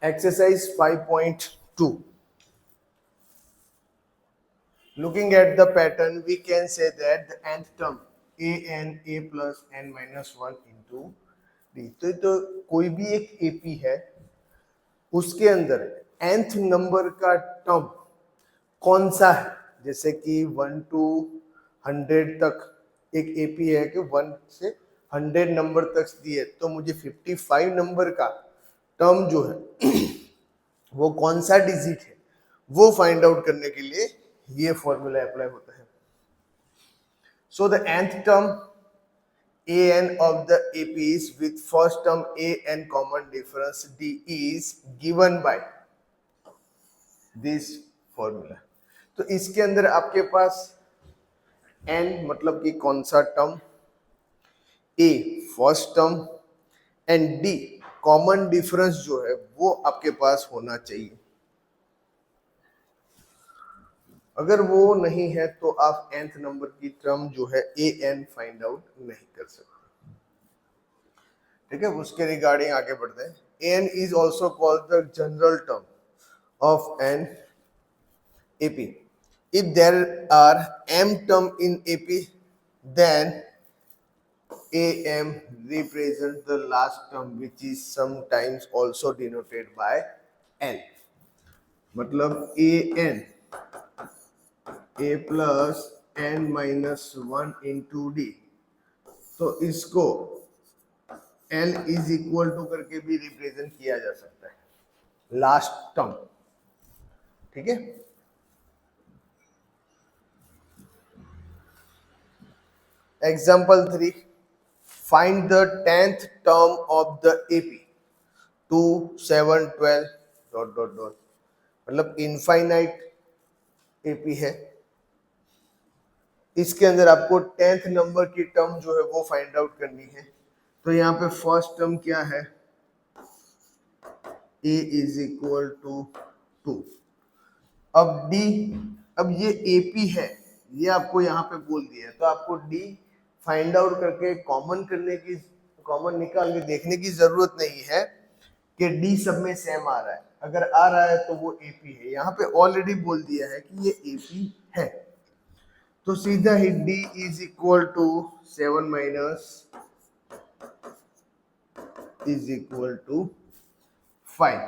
Exercise 5.2. Looking at the pattern, we can say that the nth term a plus n minus 1 into d. तो कोई भी एक AP है, उसके अंदर nth नंबर का टर्म कौन सा है? जैसे कि 1 to 100 तक एक AP है कि 1 से 100 नंबर तक दिए, तो मुझे 55 नंबर का टर्म जो है वो कौन सा डिजिट है वो फाइंड आउट करने के लिए ये फॉर्मूला अप्लाई होता है. So the nth term an of the APs with first term an common difference d is given by this formula. तो इसके अंदर आपके पास n मतलब कि कौन सा term, a first term and d common difference जो है वो आपके पास होना चाहिए. अगर वो नहीं है तो आप nth नंबर की टर्म जो है an फाइंड आउट नहीं कर सकते. ठीक है, उसके रिगार्डिंग आगे बढ़ते हैं. an is also called the general term of an AP. If there are m term in AP, then am represents the last term, which is sometimes also denoted by n. मतलब an a plus n minus 1 into d. तो इसको n is equal to करके भी represent किया जा सकता है, last term. ठीक है. Example 3. Find the 10th term of the AP. 2 7 12 dot dot dot. मतलब इनफाइनाइट AP है. इसके अंदर आपको 10th नंबर की टर्म जो है वो फाइंड आउट करनी है. तो यहाँ पे फर्स्ट टर्म क्या है? a is equal to 2. अब d, अब ये AP है, ये आपको यहाँ पे बोल दिया है, तो आपको d फाइंड आउट करके कॉमन निकाल के देखने की जरूरत नहीं है कि d सब में सेम आ रहा है. अगर आ रहा है तो वो AP है. यहाँ पे ऑलरेडी बोल दिया है कि ये AP है, तो सीधा ही d is equal to 7 minus is equal to 5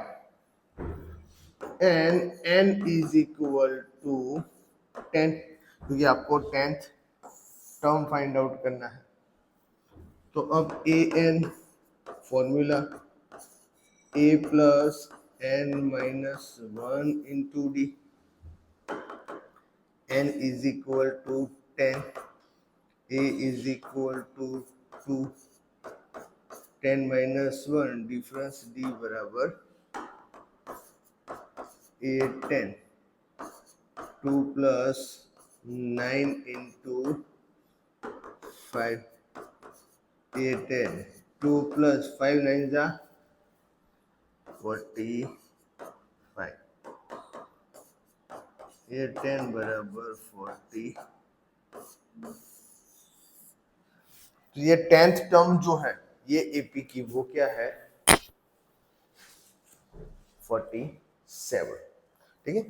and n is equal to 10, क्योंकि आपको 10th टर्म फाइंड आउट करना है. तो अब an formula a plus n minus 1 into d. n is equal to 10, a is equal to 2, 10 minus 1 difference d बराबर a 10. 2 plus 9 into 5 a 10. 2 प्लस 5 9 जा 45. a 10 बराबर 40. तो ये 10th टर्म जो है ये AP की वो क्या है? 47. ठीक है.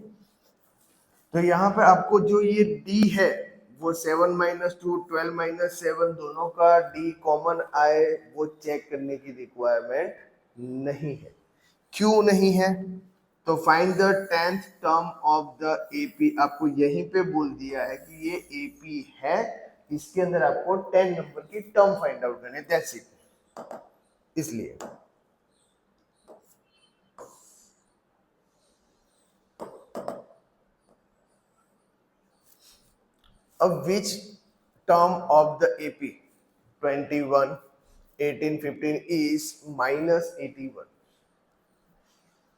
तो यहाँ पे आपको जो ये D है वो 7 माइनस 2 12 माइनस 7 दोनों का D कॉमन आए वो चेक करने की रिक्वायरमेंट नहीं है. क्यों नहीं है? तो find the 10th term of the AP. आपको यहीं पे बोल दिया है कि ये AP है, इसके अंदर आपको 10 नंबर की टर्म फाइंड आउट करनी है. That's it. इसलिए अब which term of the AP 21 18 15 is minus 81?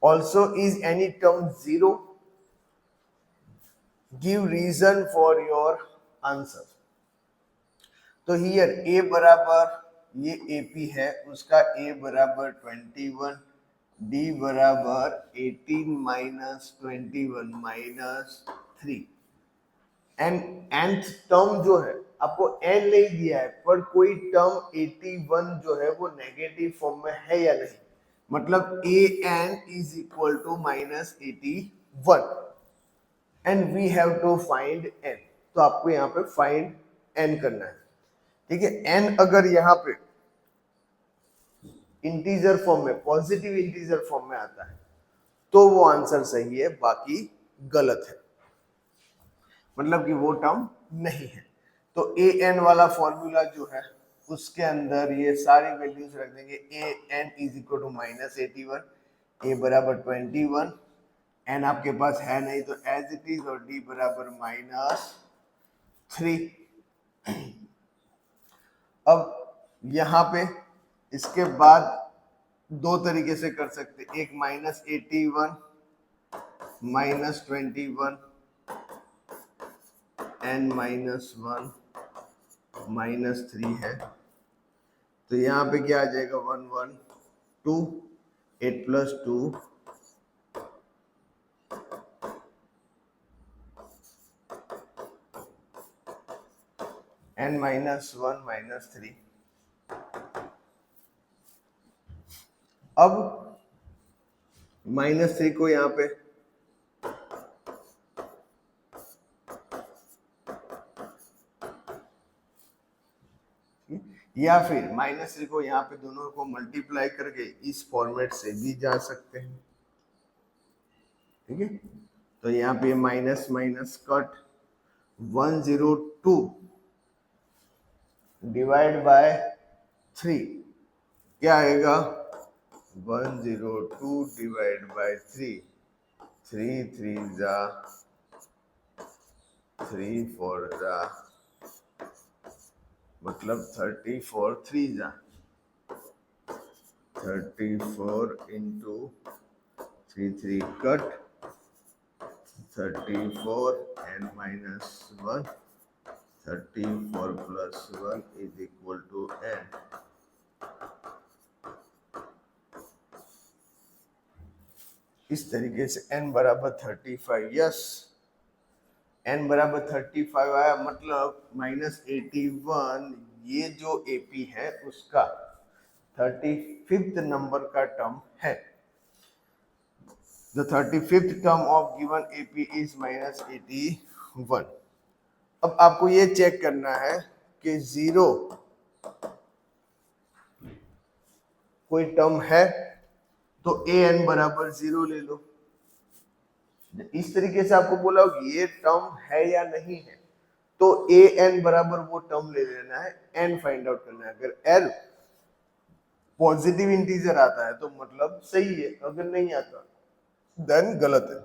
Also, is any term 0? Give reason for your answer. तो हियर a बराबर ये AP है, उसका a बराबर 21, d बराबर 18 minus 21 minus 3. And nth term जो है आपको n नहीं दिया है, पर कोई टर्म 81 जो है वो नेगेटिव फॉर्म में है या नहीं, मतलब an is equal to -81 and we have to find n। तो आपको यहाँ पे फाइंड n करना है, ठीक है। n अगर यहाँ पे इंटीजर फॉर्म में, पॉजिटिव इंटीजर फॉर्म में आता है तो वो आंसर सही है, बाकी गलत है, मतलब कि वो टर्म नहीं है। तो ए एन वाला फॉर्मूला जो है उसके अंदर ये सारी वैल्यूज रख देंगे। ए एन इज इक्वल टू -81, ए बराबर 21, एन आपके पास है नहीं तो एज इट इज, और डी बराबर -3। अब यहाँ पे इसके बाद दो तरीके से कर सकते, एक -81 -21 एन -1 -3 है। तो यहाँ पे क्या आ जाएगा, 1 1 2, 8 + 2 n -1 -3। अब -3 को यहाँ पे या फिर -3 को यहाँ पे दोनों को मल्टीप्लाई करके इस फॉर्मेट से भी जा सकते हैं, ठीक है। तो यहाँ पे minus minus cut, 102 divide by 3 क्या आएगा, 102 डिवाइड बाय 3, 3 3 जा 3 4 जा, मतलब 34 3 जा 34 into 3 3 cut 34 n -1, 34 + 1 is equal to n। इस तरीके से n बराबर 35, यस n बराबर 35 आया, मतलब -81 ये जो AP है उसका 35th नंबर का टर्म है। The 35th term of given AP is -81। अब आपको ये चेक करना है कि 0 कोई टर्म है तो an बराबर 0 ले लो। इस तरीके से आपको बोला कि ये टर्म है या नहीं है, तो an बराबर वो टर्म ले लेना है, n फाइंड आउट करना है। अगर l पॉजिटिव इंटीजर आता है तो मतलब सही है, अगर नहीं आता देन गलत है।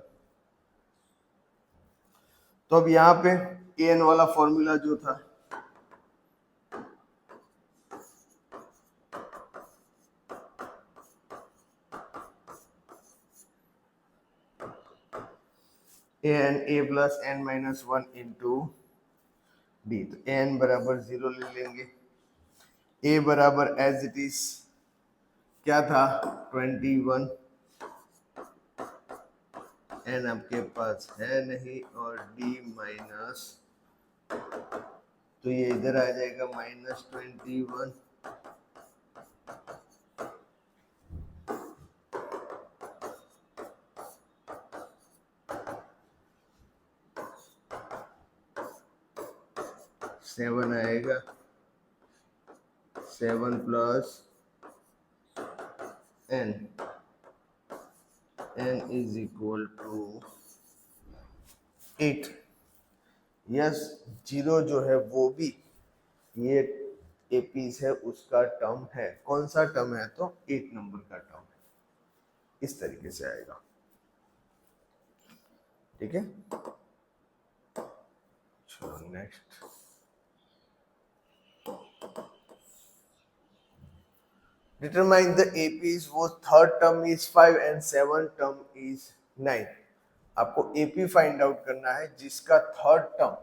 तो अब यहाँ पे an वाला फॉर्मूला जो था, an a plus n -1 into D. तो n बराबर 0 ले लेंगे, a बराबर एज इट इज क्या था 21, n आपके पास है नहीं, और d माइनस, तो ये इधर आ जाएगा -21, सेवन आएगा, 7 + n, n is equal to 8। Yes 0 जो है वो भी ये एपीस है उसका टर्म है। कौन सा टर्म है, तो 8 नंबर का टर्म है। इस तरीके से आएगा, ठीक है। चलो नेक्स्ट, determine the APs वो third term is 5 and 7 term is 9। आपको AP फाइंड आउट करना है जिसका थर्ड टर्म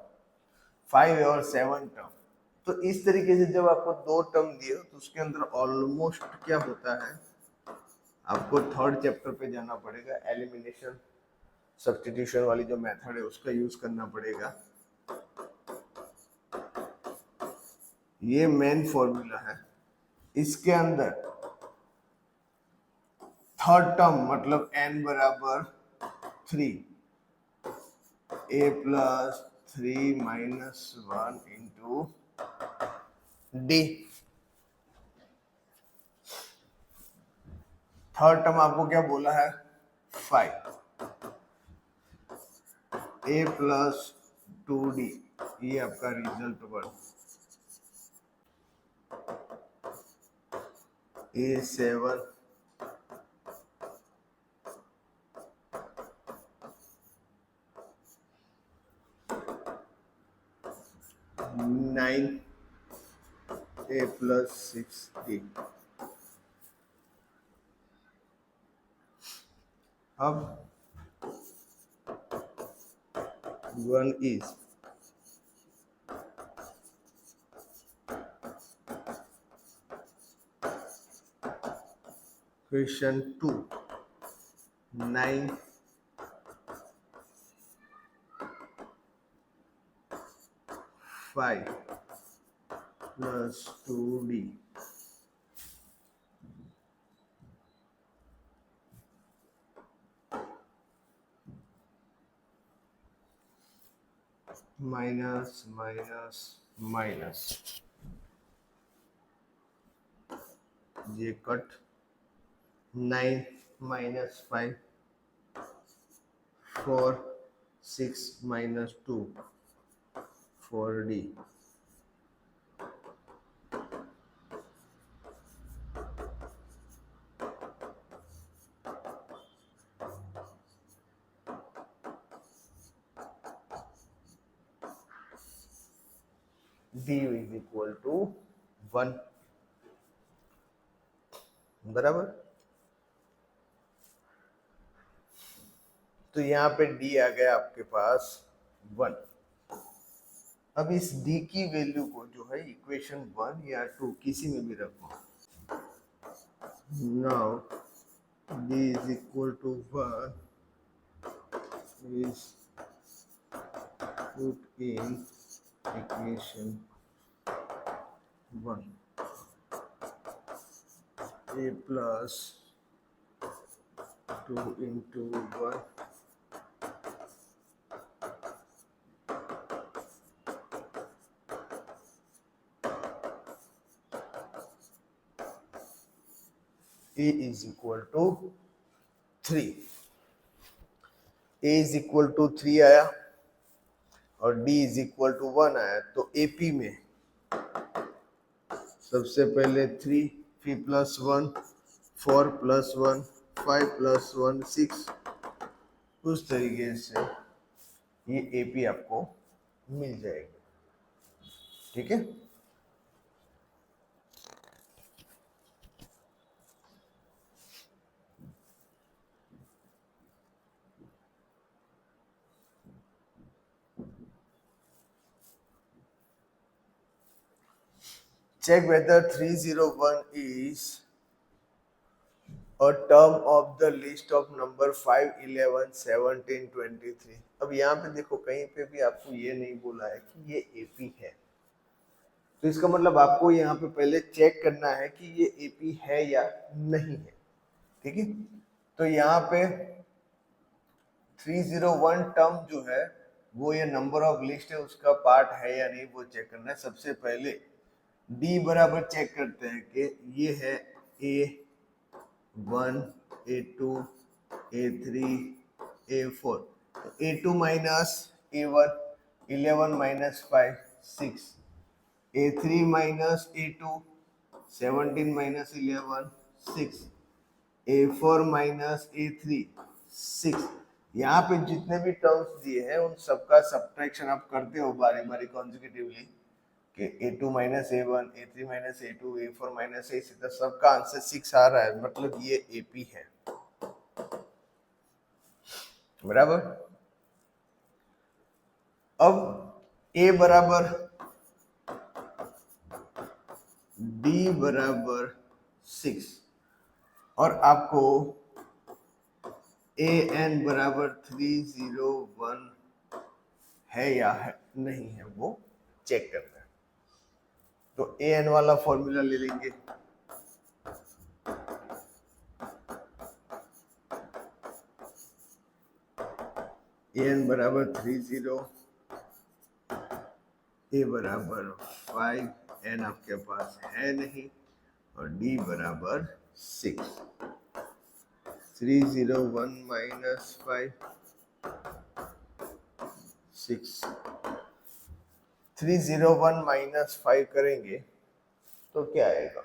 5 है और 7 टर्म। तो इस तरीके से जब आपको दो टर्म दिए तो उसके अंदर ऑलमोस्ट क्या होता है, आपको थर्ड चैप्टर पे जाना पड़ेगा, एलिमिनेशन सब्स्टिट्यूशन वाली जो मेथड है उसका यूज करना पड़ेगा। ये मेन फॉर्मूला है, इसके अंदर थर्ड टर्म मतलब n बराबर 3, a plus 3 minus 1 into D. Third term आपको क्या बोला है 5, a प्लस 2d, ये आपका result one. A7 9 a plus 6d। अब 1 is question 2, 9 5 plus 2d minus minus minus, ये cut 9 minus 5 4 6 minus 2 4d। d is equal to 1, बराबर। तो यहाँ पे d आ गया आपके पास 1। अब इस d की वैल्यू को जो है इक्वेशन 1 या 2 किसी में भी रखो। Now d is equal to 1 is put in equation 1, a plus 2 into 1 a is equal to 3। a is equal to 3 आया और d is equal to 1 आया, तो AP में सबसे पहले 3, फिर प्लस 1, 4 प्लस 1, 5 प्लस 1 6, उस तरीके से ये AP आपको मिल जाएगी। ठीक है, check whether 301 is a term of the list of number 5, 11, 17, 23। अब यहाँ पे देखो कहीं पे भी आपको ये नहीं बोला है कि ये AP है, तो इसका मतलब आपको यहाँ पे पहले चेक करना है कि ये AP है या नहीं है। ठीक है, तो यहाँ पे 301 टर्म जो है वो ये नंबर ऑफ लिस्ट है उसका पार्ट है या नहीं, वो चेक करना है। सबसे पहले D बराबर चेक करते हैं कि ये है A1, A2, A3, A4। A2 minus A1 11 minus 5 6, A3 minus A2 17 minus 11 6, A4 minus A3 6। यहाँ पे जितने भी टर्म्स दिए हैं उन सबका सब्ट्रैक्शन आप करते हो बारी बारी कॉन्जिक्यूटिवली कि A2 minus A1, A3 minus A2, A4 minus A6, सबका आंसर 6 आ रहा है, मतलब ये AP है। बराबर। अब A बराबर D बराबर 6 और आपको AN बराबर 301 है या है नहीं है वो चेक करना है। तो AN वाला फॉर्मूला ले लेंगे, एन बराबर 30, ए बराबर 5, एन आपके पास है नहीं, और डी बराबर 6। 301 माइनस 5 6। 301 माइनस 5 करेंगे तो क्या आएगा?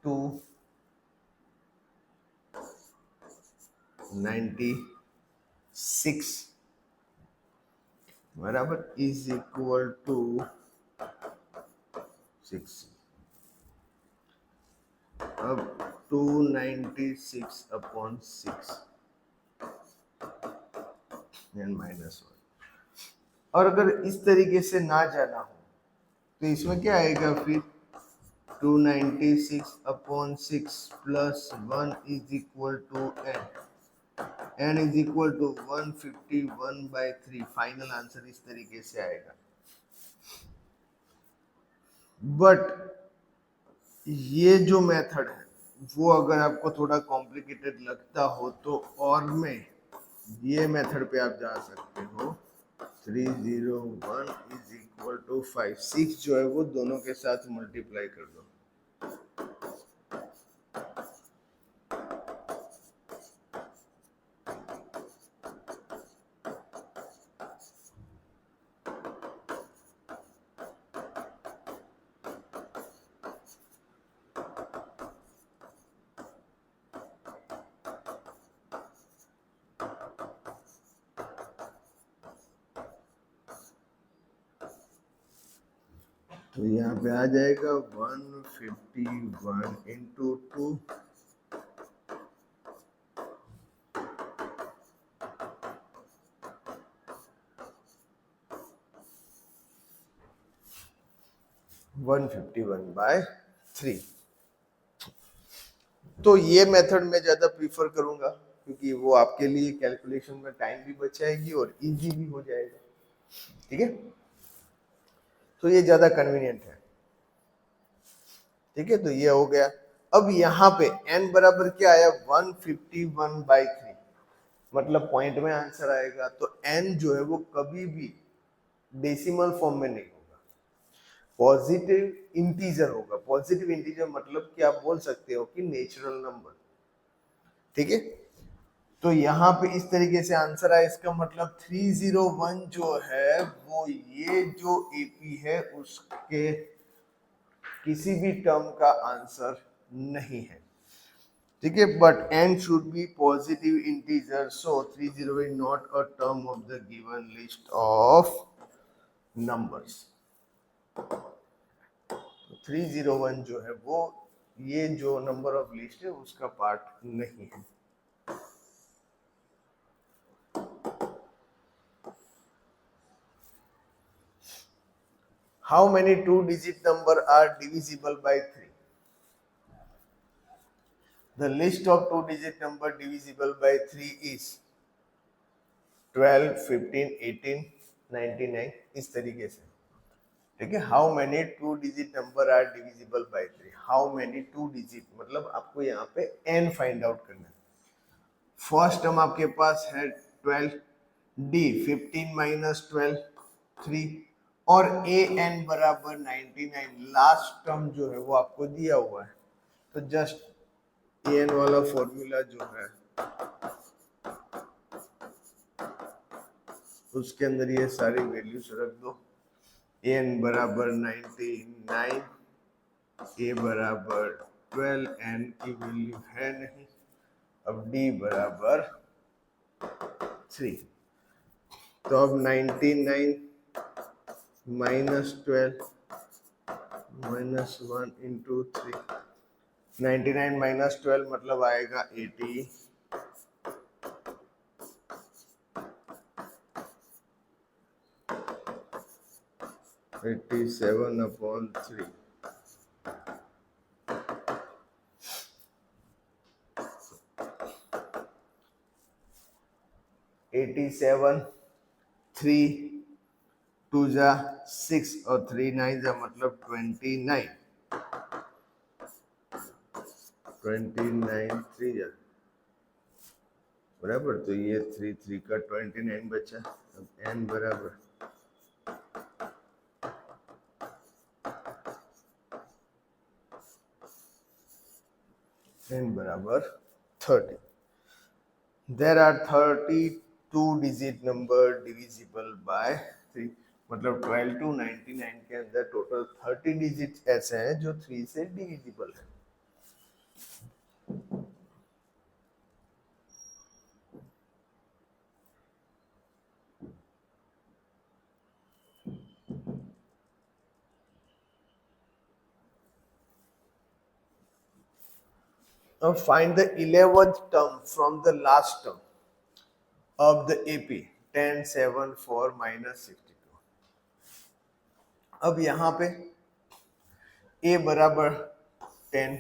296 बराबर इज इक्वल टू 6। अब 296 अपॉन 6 एन माइनस 1। और अगर इस तरीके से ना जाना हो तो इसमें क्या आएगा फिर? 296 upon 6 plus 1 is equal to n. N is equal to 151/3। Final answer इस तरीके से आएगा। बट ये जो मेथड है वो अगर आपको थोड़ा कॉम्प्लिकेटेड लगता हो तो और में ये मेथड पे आप जा सकते हो। 301 इज इक्वल टू 5। 6 जो है वो दोनों के साथ मल्टीप्लाई कर दो। तो यहाँ पे आ जाएगा 151 इंटू 2 151/3। तो ये मेथड मैं ज्यादा प्रीफर करूंगा क्योंकि वो आपके लिए कैलकुलेशन में टाइम भी बचाएगी और इजी भी हो जाएगा। ठीक है, तो ये ज्यादा कन्वीनियंट है। ठीक है, तो ये हो गया। अब यहाँ पे n बराबर क्या आया? 151/3, मतलब पॉइंट में आंसर आएगा। तो n जो है वो कभी भी डेसिमल फॉर्म में नहीं होगा, पॉजिटिव इंटीजर होगा। पॉजिटिव इंटीजर मतलब कि आप बोल सकते हो कि नेचुरल नंबर। ठीक है, तो यहाँ पे इस तरीके से आंसर आया। इसका मतलब 301 जो है वो ये जो एपी है उसके किसी भी टर्म का आंसर नहीं है। ठीक है, but n should be positive integer, so 30 is not a term of the given list of numbers. 301 जो है वो ये जो नंबर ऑफ लिस्ट है उसका पार्ट नहीं है। How many two-digit number are divisible by 3? The list of two-digit number divisible by 3 is 12, 15, 18, 99, इस तरीके से। ठीक है, how many two digit number are divisible by 3? How many two digit मतलब आपको यहाँ पे n फाइंड आउट करना है। फर्स्ट टर्म आपके पास है 12, डी 15 माइनस 12 3, और ए एन बराबर 99। लास्ट टर्म जो है वो आपको दिया हुआ है, तो जस्ट ए एन वाला फॉर्मूला जो है उसके अंदर ये सारी वैल्यूज रख दो। ए एन बराबर 99, ए बराबर 12, एन की वैल्यू है नहीं। अब डी बराबर 3, तो अब 99 माइनस 12 माइनस 1 इंटू 3, 99 माइनस 12 मतलब आएगा 80, 87 अपॉन 3। एटी सेवन, 3 टू जा 6 और 3 9 जा मतलब 29, 29 3 जा बराबर। तो ये 3 3 का 29 बचा। अब n बराबर n बराबर 30। There are 32 digit number divisible by 3। मतलब 12 to 99 के अंदर टोटल 30 डिजिट ऐसे हैं जो 3 से डिविजिबल है। Now find the 11th term from the last term of the AP 10 7 4 minus 62। अब यहाँ पे A बराबर 10,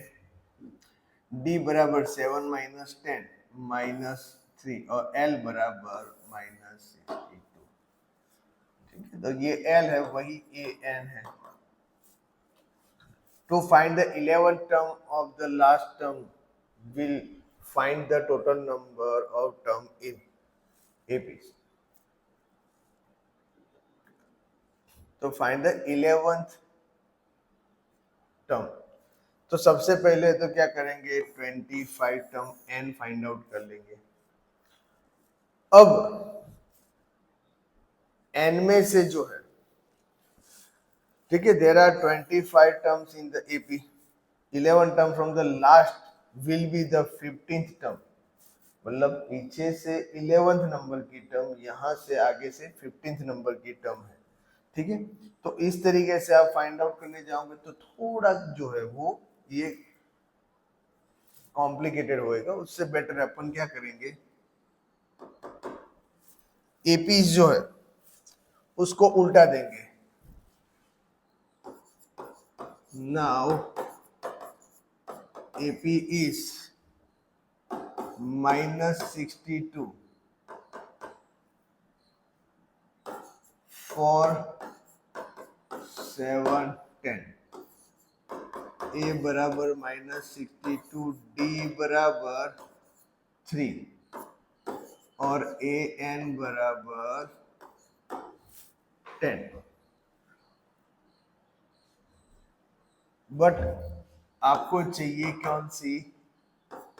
D बराबर 7 माइनस 10 माइनस 3 और L बराबर माइनस 62। ठीक है, तो ये L है, वही AN है। To find the 11th term of the last term, will find the total number of term in AP। तो फाइंड द 11th टर्म। तो सबसे पहले तो क्या करेंगे, 25 टर्म n फाइंड आउट कर लेंगे। अब n में से जो है, ठीक है, there are 25 terms in the AP, 11 term from the last will be the 15th term. मतलब पीछे से 11th नंबर की टर्म, यहां से आगे से 15th नंबर की टर्म है। ठीक है, तो इस तरीके से आप फाइंड आउट करने जाओगे तो थोड़ा जो है वो ये कॉम्प्लिकेटेड होएगा। उससे बेटर अपन क्या करेंगे, एपी जो है उसको उल्टा देंगे। Now AP is -62 for 7 10। ए बराबर -62, डी बराबर 3 और ए एन बराबर 10। बट आपको चाहिए कौन सी,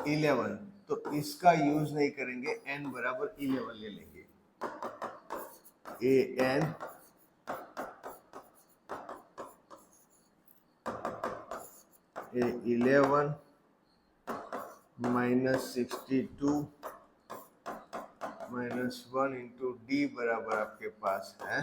11, तो इसका यूज नहीं करेंगे, n बराबर 11 ले लेंगे। A N A 11 -62 -1 into D बराबर आपके पास है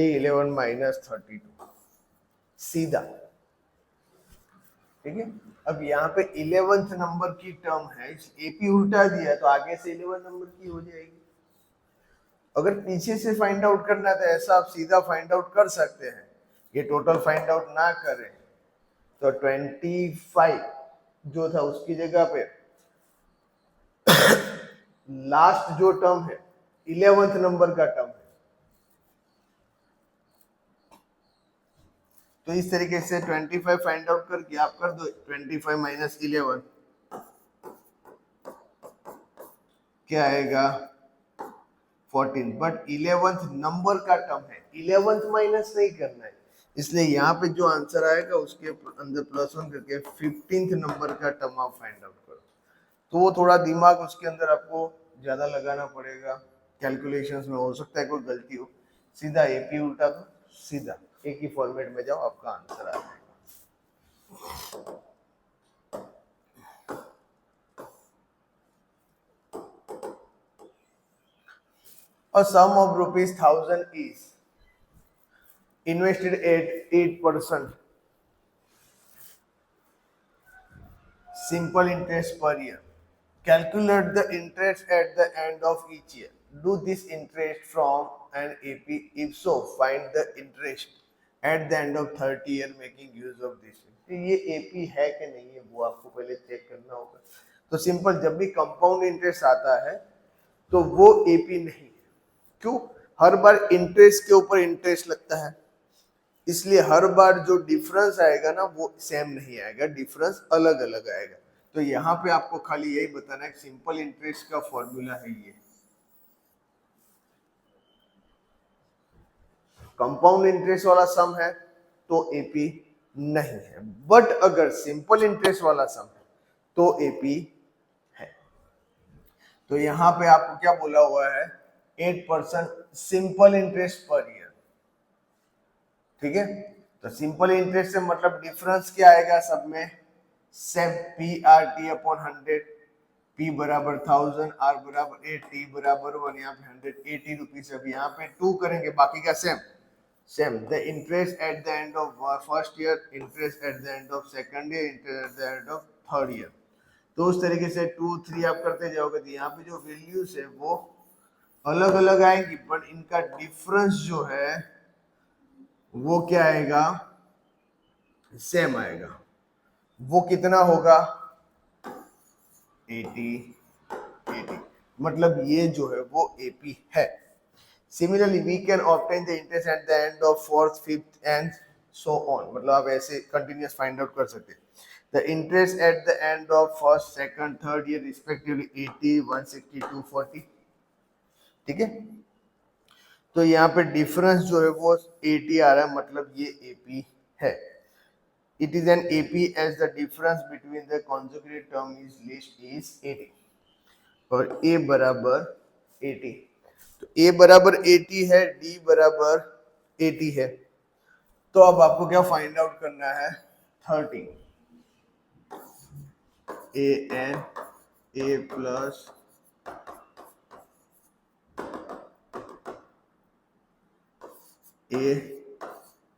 A11 -32 सीधा। ठीक है, अब यहाँ पे 11th नंबर की टर्म है, एपी उल्टा दिया तो आगे से 11 नंबर की हो जाएगी। अगर पीछे से फाइंड आउट करना है तो ऐसा आप सीधा फाइंड आउट कर सकते हैं। ये टोटल फाइंड आउट ना करें तो 25 जो था उसकी जगह पे लास्ट जो टर्म है 11th नंबर का टर्म है। तो इस तरीके से 25 फाइंड आउट करके आप कर दो 25 माइनस 11 क्या आएगा 14। बट 11th नंबर का टर्म है, 11th माइनस नहीं करना है, इसलिए यहाँ पे जो आंसर आएगा उसके अंदर +1 करके 15th नंबर का टर्म आप फाइंड आउट करो। तो वो थोड़ा दिमाग उसके अंदर आपको ज्यादा लगाना पड़ेगा, कैलकुलेशंस में हो सकता है कोई गलती हो। सीधा एपी उल्टा दो, सीधा एक ही फॉर्मेट में जाओ, आपका आंसर आ जाएगा। A sum of ₹1000 is invested at 8% simple interest per year. Calculate the interest at the end of each year. Do this interest from an AP? If so, find the interest eight the end of 30 year making use of this. ये AP है कि नहीं है वो आपको पहले check करना होगा। तो सिंपल, जब भी कंपाउंड इंटरेस्ट आता है तो वो एपी नहीं है। क्यों? हर बार इंटरेस्ट के ऊपर इंटरेस्ट लगता है, इसलिए हर बार जो डिफरेंस आएगा ना वो सेम नहीं आएगा, डिफरेंस अलग अलग आएगा। तो यहाँ पे आपको खाली यही बताना है, सिंपल इंटरेस्ट का फॉर्मूला है ये। कंपाउंड इंटरेस्ट वाला सम है तो एपी नहीं है, बट अगर सिंपल इंटरेस्ट वाला सम है तो एपी है। तो यहाँ पे आपको क्या बोला हुआ है, 8% सिंपल इंटरेस्ट पर ईयर। ठीक है, तो सिंपल इंटरेस्ट से मतलब डिफरेंस क्या आएगा सब में, same P R T upon 100, P बराबर 1000, आर बराबर 8, टी बराबर 1, यहाँ पे 180 रुपीज। अब यहाँ पे 2 करेंगे, बाकी का same same. The interest at the end of first year, interest at the end of second year, interest at the end of third year. तो उस तरीके से 2 3 आप करते जाओगे तो यहाँ पे जो वैल्यूज है वो अलग अलग आएंगी, बट इनका डिफरेंस जो है वो क्या आएगा, सेम आएगा। वो कितना होगा, 80 80, मतलब ये जो है वो एपी है। Similarly we can obtain the interest at the end of fourth, fifth and so on, मतलब आप ऐसे कंटिन्यूअस फाइंड आउट कर सकते हैं। The interest at the end of first, second, third year respectively 80, 160, 240। ठीक है, तो यहाँ पे डिफरेंस जो है वो 80 आ रहा है, मतलब ये एपी है। It is an AP as the difference between the consecutive term is least is 80 और A बराबर 80। तो A बराबर 80 है, D बराबर 80 है। तो अब आपको क्या फाइंड आउट करना है, 30 AN A plus A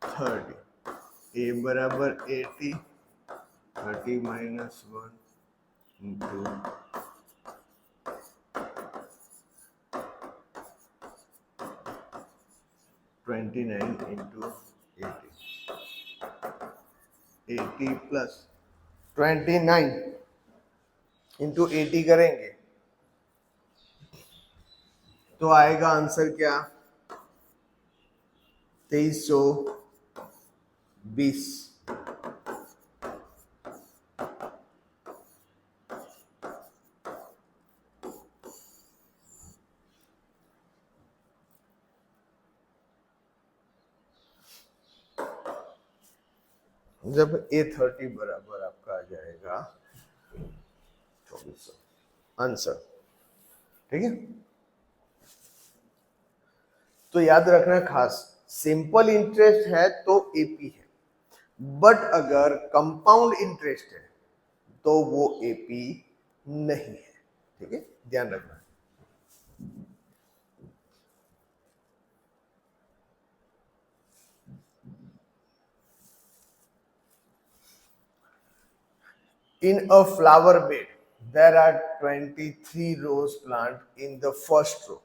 30, A बराबर 80, 30 minus 1 into 29 into 80 plus 29 into 80 करेंगे तो आएगा आंसर क्या, 2320। जब A30 बराबर आपका आ जाएगा 2400 आंसर। ठीक है, तो याद रखना खास, सिंपल इंटरेस्ट है तो एपी है, बट अगर कंपाउंड इंटरेस्ट है तो वो एपी नहीं है। ठीक है, ध्यान रखना। In a flower bed, there are 23 rose plant in the first row,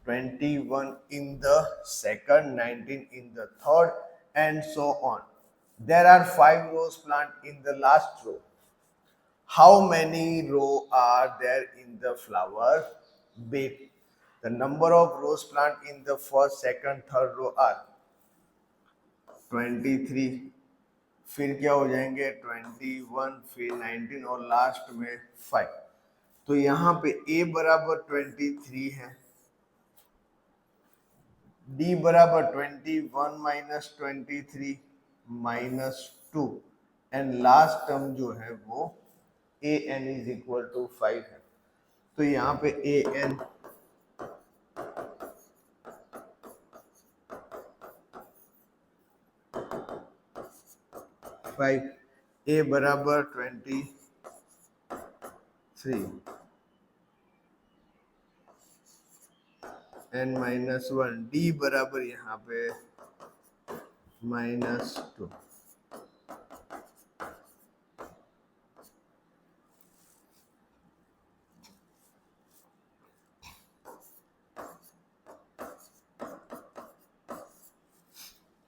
21 in the second, 19 in the third, and so on. There are 5 rose plant in the last row. How many row are there in the flower bed? The number of rose plant in the first, second, third row are 23, फिर क्या हो जाएंगे 21, फिर 19 और last में 5। तो यहाँ पे A बराबर 23 है, D बराबर 21 minus 23 minus 2, and last term जो है वो AN इज इक्वल टू 5 है। तो यहाँ पे AN 5, A बराबर 23 एन माइनस 1, D बराबर यहाँ पे -2।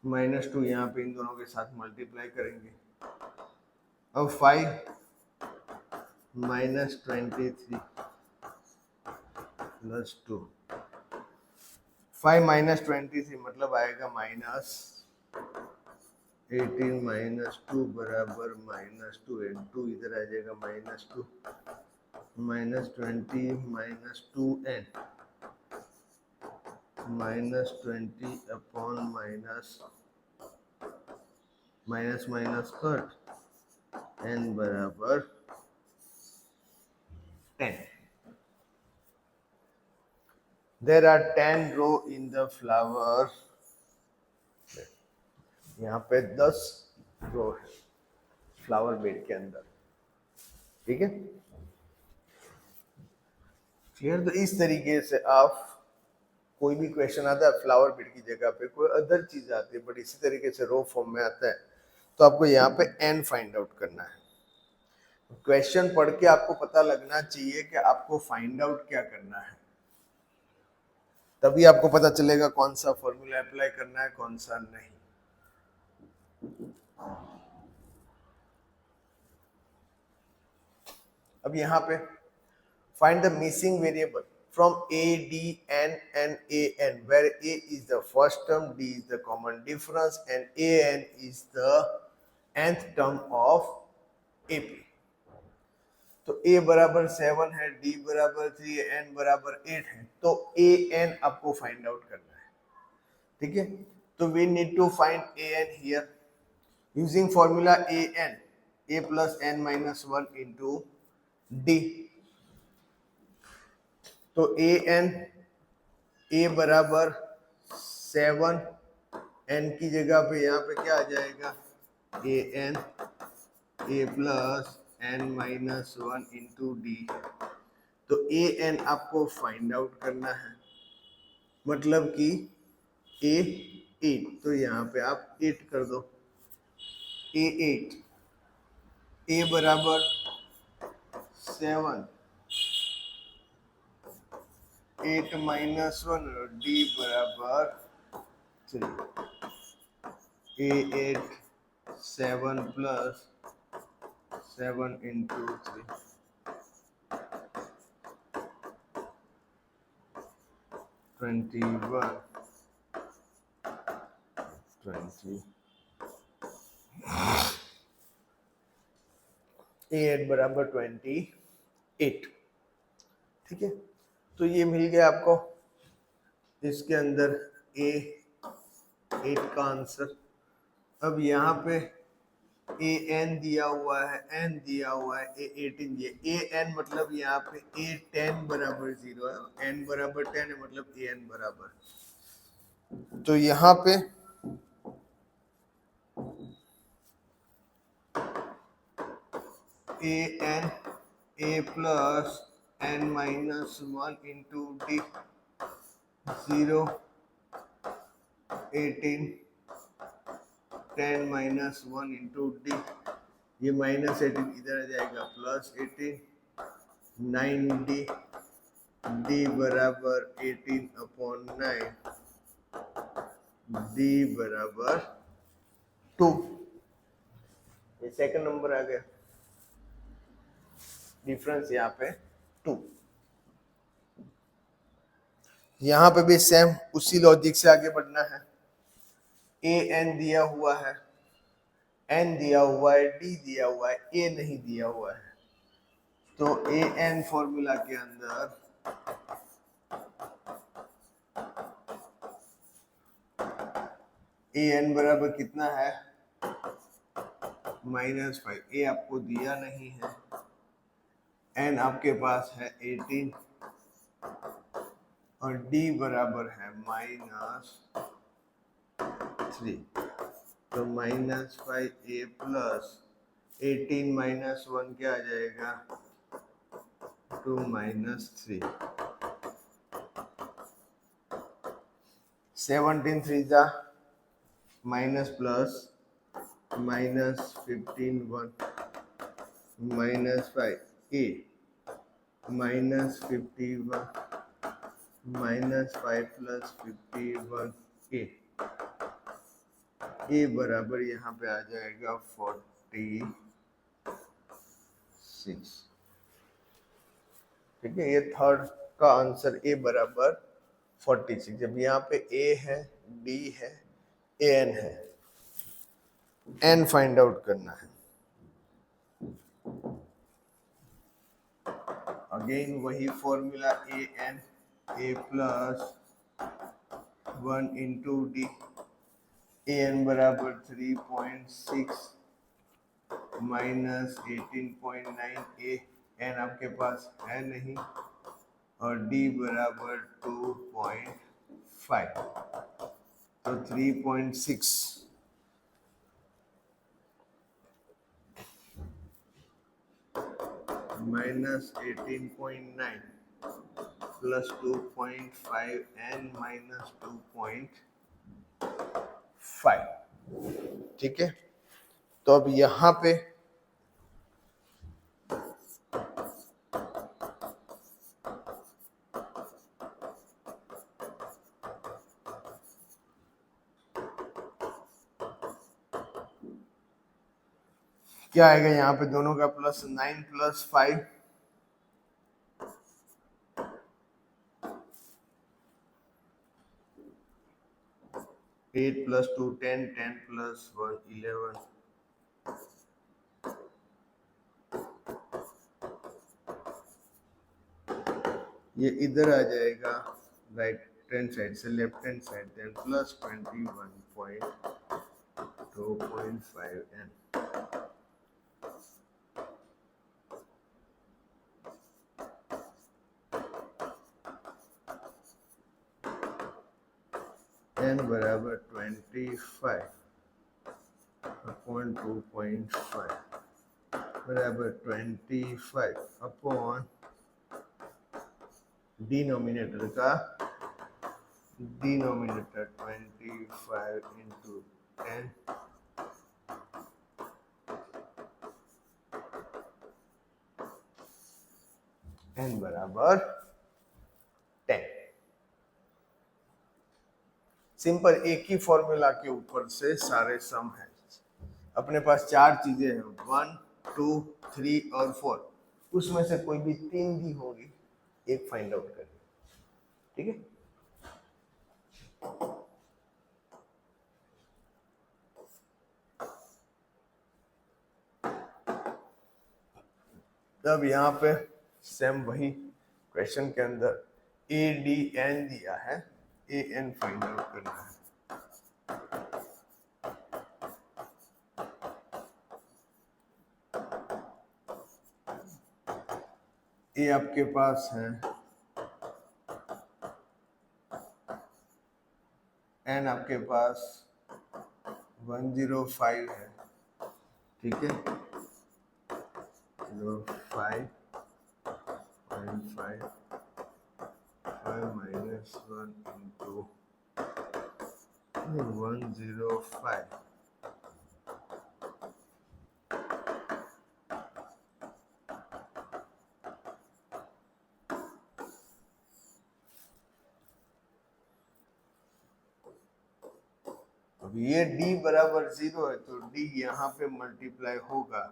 -2 यहाँ पे इन दोनों के साथ मल्टीप्लाई करेंगे। अब 5 -23 प्लस 2, 5 -23 मतलब आएगा -18 -2 बराबर -2 2 इधर आ जाएगा -2 -20 -2n -20 upon minus cut n बराबर 10। There are 10 row in the flower। यहाँ पे 10 रो है फ्लावर बेड के अंदर, ठीक है। क्लियर? तो इस तरीके से आप कोई भी क्वेश्चन आता है फ्लावर बेड की जगह पे कोई अदर चीज आती है बट इसी तरीके से रो फॉर्म में आता है, तो आपको यहाँ पे n फाइंड आउट करना है। क्वेश्चन पढ़ के आपको पता लगना चाहिए कि आपको फाइंड आउट क्या करना है, तभी आपको पता चलेगा कौन सा फॉर्मूला अप्लाई करना है कौन सा नहीं। अब यहाँ पे find the missing variable from a d n and a n where a is the first term, d is the common difference and a n is the nth term of ap। तो a बराबर 7 है, d बराबर 3 है, n बराबर 8 है, तो a n आपको find out करना है, ठीक है। तो we need to find a n here using formula a n a plus n minus 1 into d। तो a बराबर 7, n की जगह पे यहाँ पे क्या आ जाएगा a plus n minus 1 into D. तो a n आपको फाइंड आउट करना है, मतलब कि a 8, तो यहाँ पे आप 8 कर दो। a 8 a बराबर 7 8 माइनस 1 और डी बराबर 3। a 8 7 प्लस 7 इंटू 3 21 20 a8 बराबर 28, ठीक है। तो ये मिल गया आपको इसके अंदर a8 का आंसर। अब यहाँ पे a n दिया हुआ है, n दिया हुआ है, a18 दिया, a n मतलब यहाँ पे a10 बराबर 0 है, n बराबर 10 है मतलब a n बराबर, तो यहाँ पे a n a plus n minus 1 into D 0 18 10 minus 1 into D, ये -18 इधर आ जाएगा प्लस 18 9 डी डी बराबर 18 अपॉन 9 डी बराबर 2। ये सेकंड नंबर आ गया, डिफरेंस यहाँ पे 2। यहाँ पे भी सेम उसी लॉजिक से आगे बढ़ना है। ए एन दिया हुआ है, एन दिया हुआ है, डी दिया हुआ है, ए नहीं दिया हुआ है, तो ए एन फॉर्मूला के अंदर ए एन बराबर कितना है -5। ए आपको दिया नहीं है, एन आपके पास है 18 और डी बराबर है -3, तो -5 ए प्लस 18 माइनस 1 क्या आ जाएगा 2 -3। 17 3 जा माइनस प्लस -15 1 -5 ए -51 -5 प्लस 51 ए ए बराबर यहाँ पे आ जाएगा 46। ठीक है, ये थर्ड का आंसर ए बराबर 46। जब यहाँ पे ए है, डी है, ए एन है, एन फाइंड आउट करना है। अगेन वही formula a N, A plus 1 into D, A N बराबर 3.6 माइनस 18.9, ए एन आपके पास है नहीं, और डी बराबर 2.5, तो 3.6 माइनस 18.9 प्लस 2.5 एन माइनस 2.5। ठीक है, तो अब यहाँ पे क्या आएगा, यहाँ पे दोनों का प्लस 9 प्लस 5, 8 प्लस 2 10, 10 प्लस 1 11, ये इधर आ जाएगा राइट हैंड साइड से left hand side, then plus 21.2.5 n. N बराबर 25 अपॉन 2.5 बराबर 25 अपॉन डिनोमिनेटर का डिनोमिनेटर 25 इंटू 10 एन बराबर 10। सिंपल, एक ही फॉर्मूला के ऊपर से सारे सम है। अपने पास चार चीजें हैं, 1 2 3 और 4, उसमें से कोई भी तीन भी होगी, एक फाइंड आउट करें। ठीक है, तब यहाँ पे सेम वही क्वेश्चन के अंदर ए डी एन दिया है, ए एन फाइंड आउट करना है। ए आपके पास है, एन आपके पास 105 है। ठीक है, 05.5 माइनस 1 इंटू 105, अब ये d बराबर 0 है तो d यहाँ पे मल्टीप्लाई होगा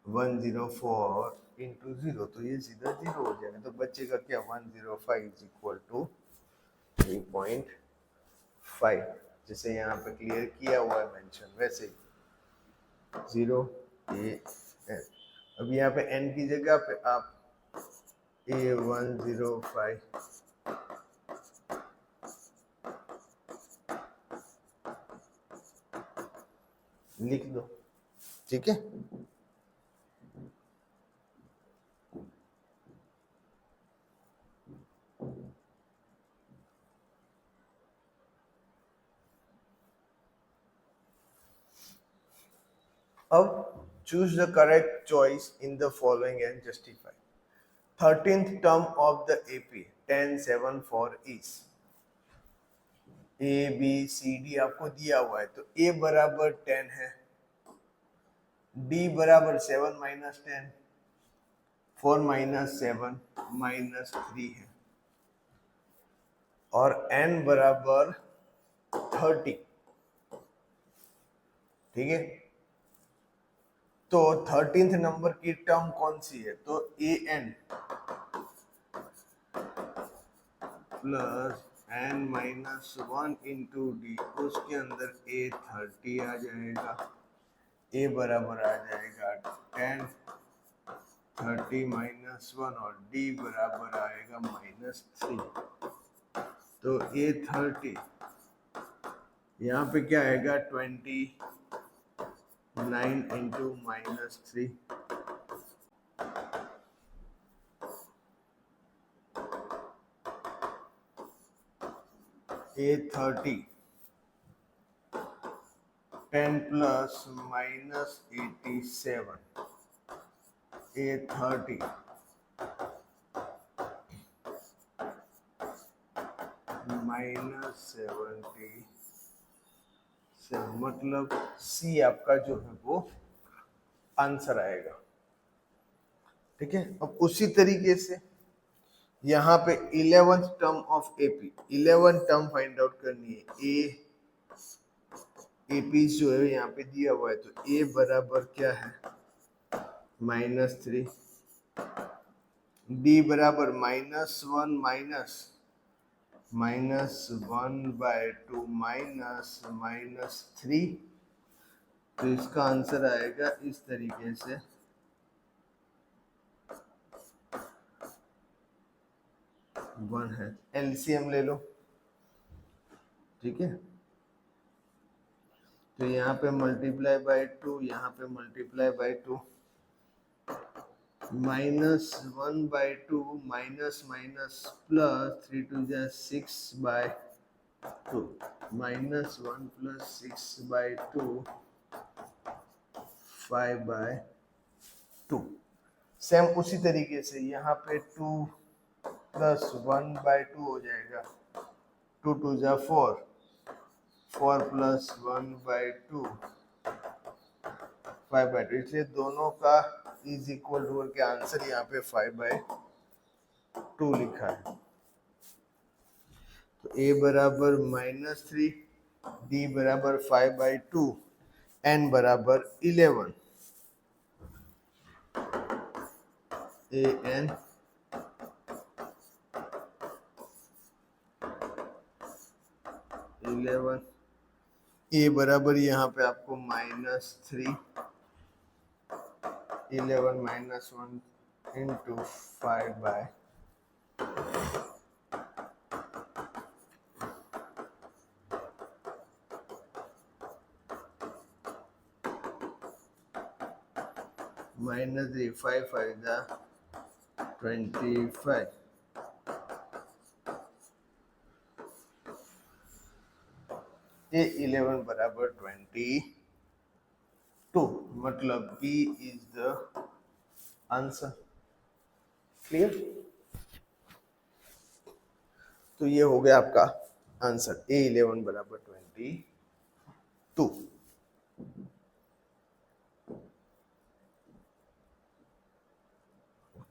104 इंटू 0, तो ये सीधा 0 हो जाएगा, तो बचेगा क्या, 105 इज इक्वल टू 3.5, जैसे यहाँ पे क्लियर किया हुआ है मेंशन, वैसे ही 0 a n। अब यहाँ पे n की जगह पे आप a105 लिख दो। ठीक है, अब choose the correct choice in the following and justify. 13th term of the AP 10 7 4 is A B C D आपको दिया हुआ है, तो A बराबर 10 है, D बराबर 7 माइनस 10, 4 माइनस 7 माइनस 3 है, और N बराबर 30। ठीक है, तो 13th नंबर की टर्म कौन सी है? तो A N plus N minus one into D, उसके अंदर A30 आ जाएगा, ए बराबर आ जाएगा 10 30 माइनस वन और डी बराबर आएगा -3। तो A30 यहाँ पे क्या आएगा 29 इंटू -3। A30 10 प्लस -87, A30 -77, मतलब सी आपका जो है वो आंसर आएगा। ठीक है, अब उसी तरीके से यहाँ पे 11th term of AP, 11 term find out करनी है। एपी जो है यहाँ पे दिया हुआ है, तो ए बराबर क्या है -3, डी बराबर -1 -1/2 -3। तो इसका आंसर आएगा इस तरीके से, 1 है। एलसीएम ले लो, ठीक है, तो यहाँ पे मल्टीप्लाई बाय 2, यहाँ पे multiply by 2, -1/2 minus minus plus 3 2 जा 6/2, -1 प्लस 6/2 5/2। सेम उसी तरीके से यहाँ पे 2 प्लस 1/2 हो जाएगा, 2 2 जा 4, 4 प्लस 1/2 5/2, इसलिए दोनों का इज इक्वल टू के आंसर यहाँ पे 5/2 लिखा है। तो a बराबर -3, d बराबर 5/2, n बराबर 11, a n 11, a बराबर यहाँ पे आपको -3, 11 -1 इंटू 5/2, -3 5 5 जा 25, ये 11 बराबर 22, मतलब B is the answer. Clear? तो ये हो गया आपका आंसर, A11 बराबर 22।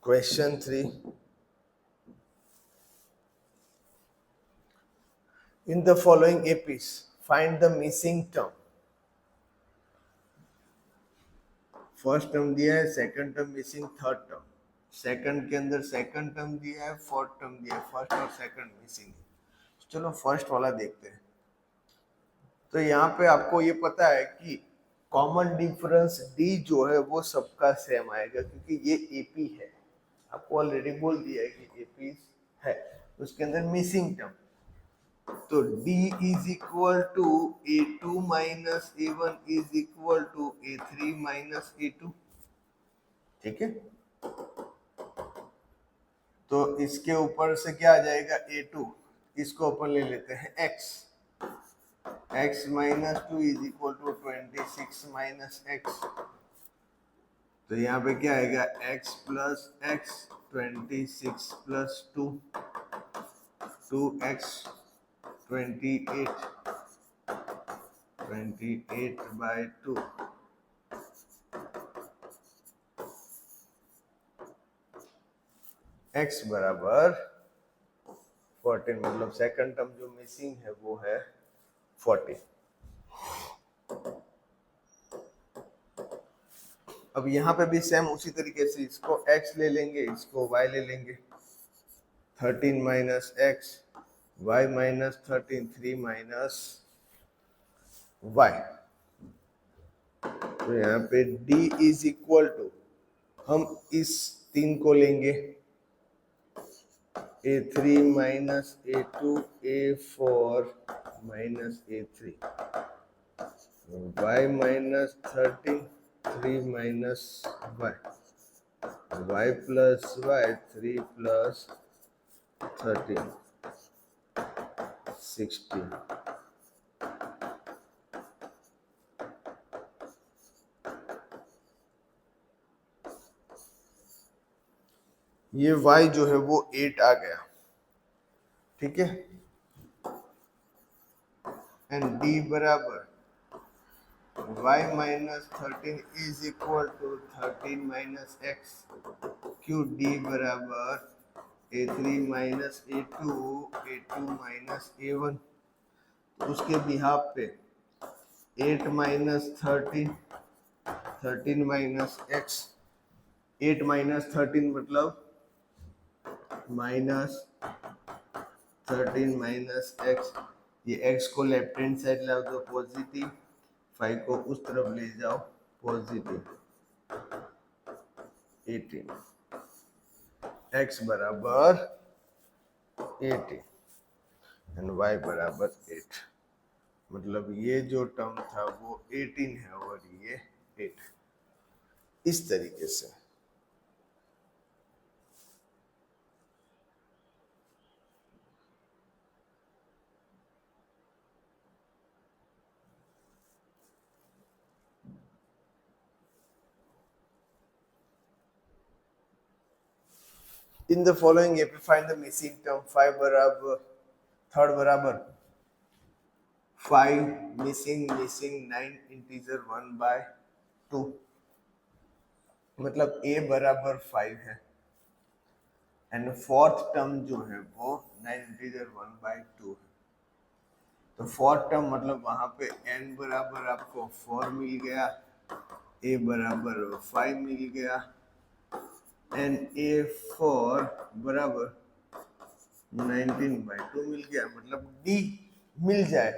Question 3, in the following APs find the missing term। First term दिया है, second term missing, third term, second के अंदर सेकंड टर्म दिया है, फोर्थ टर्म दिया है, फर्स्ट और सेकंड मिसिंग है। चलो फर्स्ट वाला देखते हैं। तो यहाँ पे आपको ये पता है कि कॉमन डिफरेंस डी जो है वो सबका सेम आएगा, क्योंकि ये एपी है, आपको ऑलरेडी बोल दिया है कि एपी है, उसके अंदर मिसिंग टर्म, तो D is equal to A2 minus A1 is equal to A3 minus A2। ठीक है, तो इसके ऊपर से क्या आ जाएगा A2, इसको अपन ले लेते हैं x, x minus 2 is equal to 26 minus x। तो यहाँ पे क्या आएगा x plus x, 26 plus 2, 2x 28/2, x बराबर 14, मतलब सेकंड टर्म जो मिसिंग है वो है 14। अब यहाँ पे भी सेम उसी तरीके से इसको x ले लेंगे, इसको y ले लेंगे। 13 minus x, y minus 13, 3 minus y। तो यहाँ पे d इज इक्वल टू, हम इस 3 को लेंगे, a3 minus a2 a4 minus a3, y minus 13, 3 minus y, y plus y, 3 plus 13, 16। ये y जो है वो 8 आ गया, ठीक है। एंड d बराबर y minus 13 is equal to 13 minus x, क्यू d बराबर a3 minus a2, a2 minus a1। उसके बिहाफ पे 8 माइनस 13, 13 माइनस एक्स, 8 माइनस 13 मतलब माइनस 13 माइनस एक्स। ये एक्स को लेफ्ट हैंड साइड लाओ तो पॉजिटिव, 5 को उस तरफ ले जाओ पॉजिटिव, 18, एक्स बराबर 18 एंड वाई बराबर 8। मतलब ये जो टर्म था वो 18 है और ये 8, इस तरीके से। In the following if you find the missing term, 5 बराबर, थर्ड बराबर 5 मिसिंग 9 इंटीजर 1 बाय 2, मतलब a बराबर 5 है एंड फोर्थ टर्म जो है वो 9 इंटीजर 1 बाय 2 है। तो फोर्थ टर्म मतलब वहां पे n बराबर आपको 4 मिल गया, a बराबर 5 मिल गया एंड a4 बराबर 19/2 मिल गया। मतलब d मिल जाए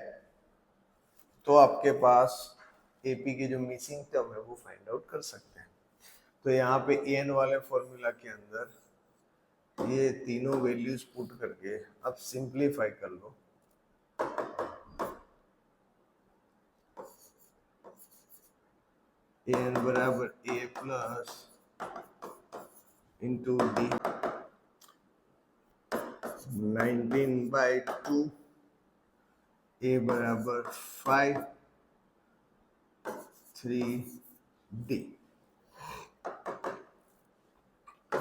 तो आपके पास AP की जो मिसिंग टर्म है वो फाइंड आउट कर सकते हैं। तो यहाँ पे an वाले फॉर्मूला के अंदर ये तीनों वैल्यूज पुट करके अब सिंप्लीफाई कर लो। an बराबर a plus into D 19/2, a बराबर 5, 3d।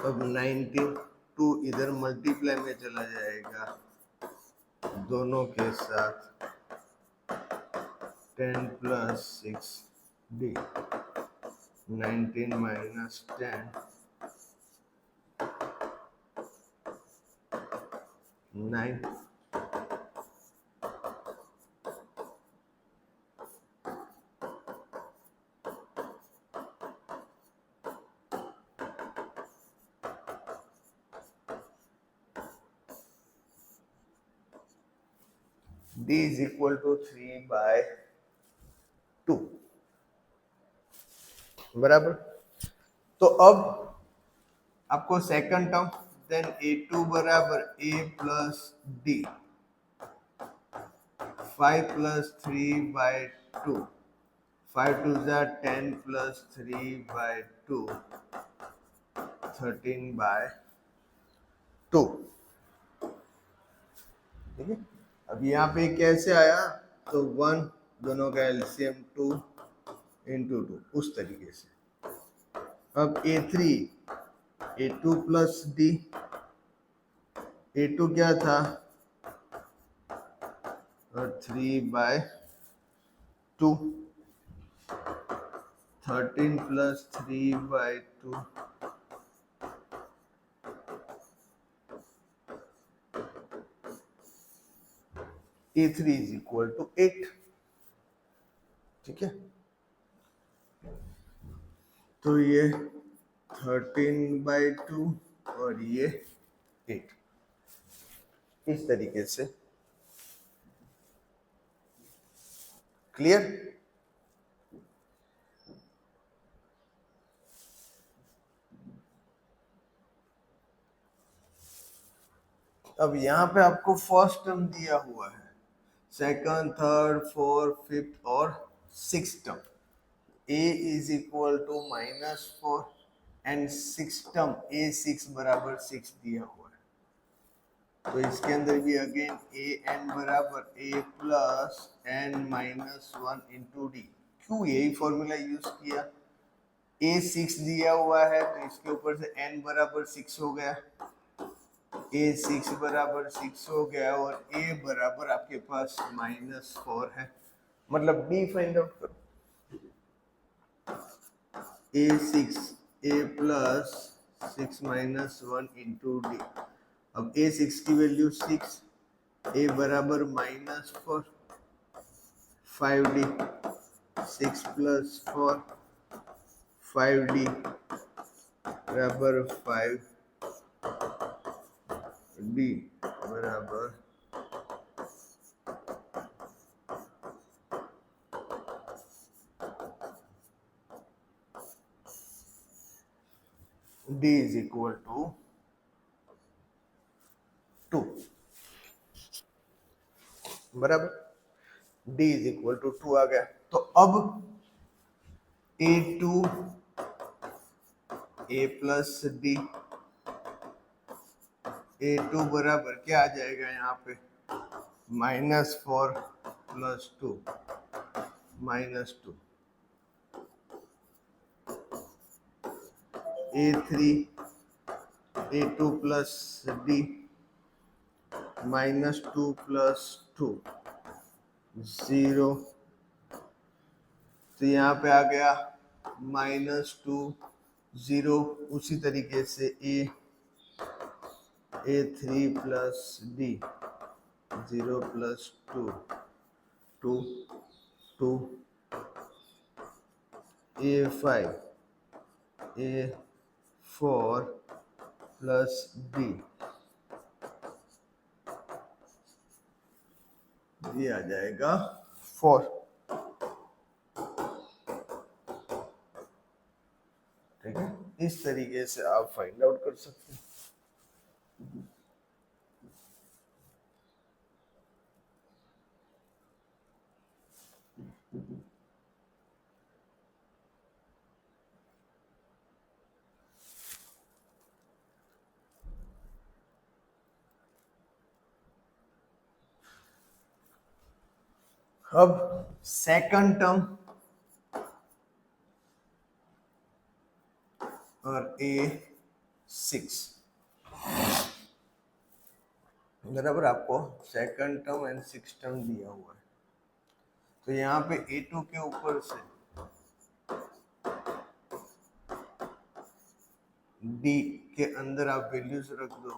अब 92 इधर मल्टीप्लाई में चला जाएगा दोनों के साथ, 10 plus 6d, 19 minus 10, 9। d is equal to 3/2 बराबर। तो अब आपको सेकंड टर्म देन a2 बराबर a प्लस d, 5 प्लस 3/2, 5 2 जा 10 प्लस 3/2, 13/2। ठीक है। अब यहाँ पे कैसे आया, तो 1 दोनों का एलसीएम 2 इंटू 2 उस तरीके से। अब a3 a2 plus d, a2 क्या था 3/2, 13 plus 3/2, a3 is equal to 8। ठीक है। तो ये 13/2 और ये 8, इस तरीके से। क्लियर? अब यहाँ पे आपको फर्स्ट टर्म दिया हुआ है, सेकंड, थर्ड, फोर्थ, फिफ्थ और six term. a is equal to -4 and six term a6 बराबर 6 दिया हुआ है। तो इसके अंदर भी अगेन ए एन बराबर a plus n -1 into d. क्यों यही फॉर्मूला यूज किया? a6 दिया हुआ है तो इसके ऊपर से n बराबर 6 हो गया, a6 बराबर 6 हो गया और a बराबर आपके पास -4 है। मतलब b फाइंड आउट करो। a6 a plus 6 -1 into D. अब a6 की वैल्यू 6, a बराबर -4, 5d, 6 प्लस 4 5d बराबर 5d बराबर d इज इक्वल टू 2 बराबर। d इज इक्वल टू 2 आ गया। तो अब a2 a plus d, a2 बराबर क्या आ जाएगा यहाँ पे? -4 plus 2 -2, a3 a2 plus d -2 plus 2 0। तो यहाँ पे आ गया -2 0। उसी तरीके से a3 plus d 0 plus 2 2 2 a5 a4 plus d, ये आ जाएगा 4। ठीक है, इस तरीके से आप फाइंड आउट कर सकते हैं। अब सेकंड टर्म और a6 बराबर आपको second term and six term दिया हुआ है। तो यहाँ पे a2 के ऊपर से d के अंदर आप वैल्यूज रख दो,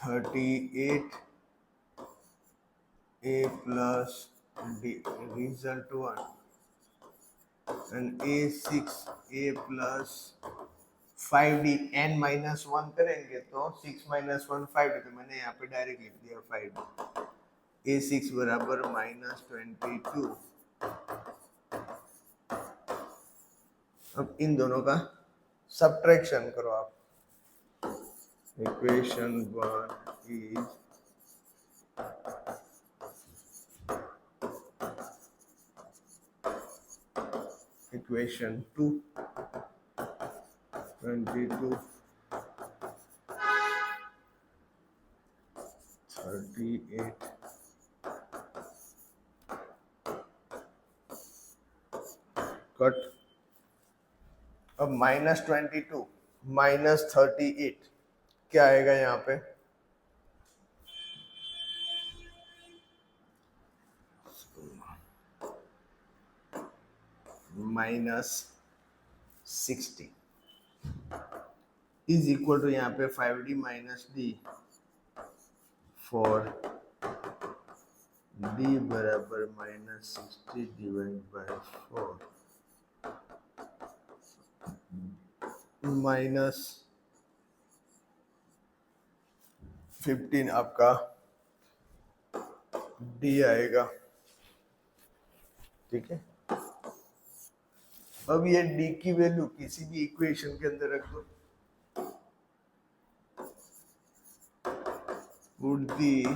38 a plus d result 1 and a6 a plus 5d n -1 करेंगे तो 6 -1 5d, तो मैंने यहाँ पे डायरेक्ट लिख दिया 5d। a6 बराबर -22। अब इन दोनों का सब्ट्रैक्शन करो आप। Equation 1 is equation 2 22 38 cut. अब -22 -38 क्या आएगा यहाँ पे? -60 इज इक्वल टू यहाँ पे 5d minus D, for d बराबर -60 डिवाइड बाय 4। माइनस 15 आपका डी आएगा। ठीक है, अब ये डी की वैल्यू किसी भी इक्वेशन के अंदर रख दो। would the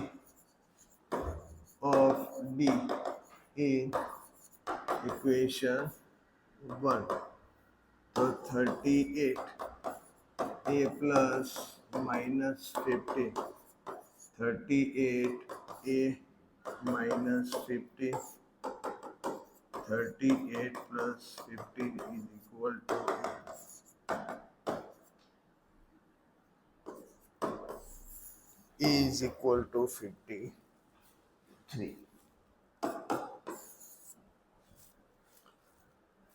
of d in equation 1, तो 38 a plus minus 15, 38 a minus 15, 38 plus 15 is equal to a is equal to 53।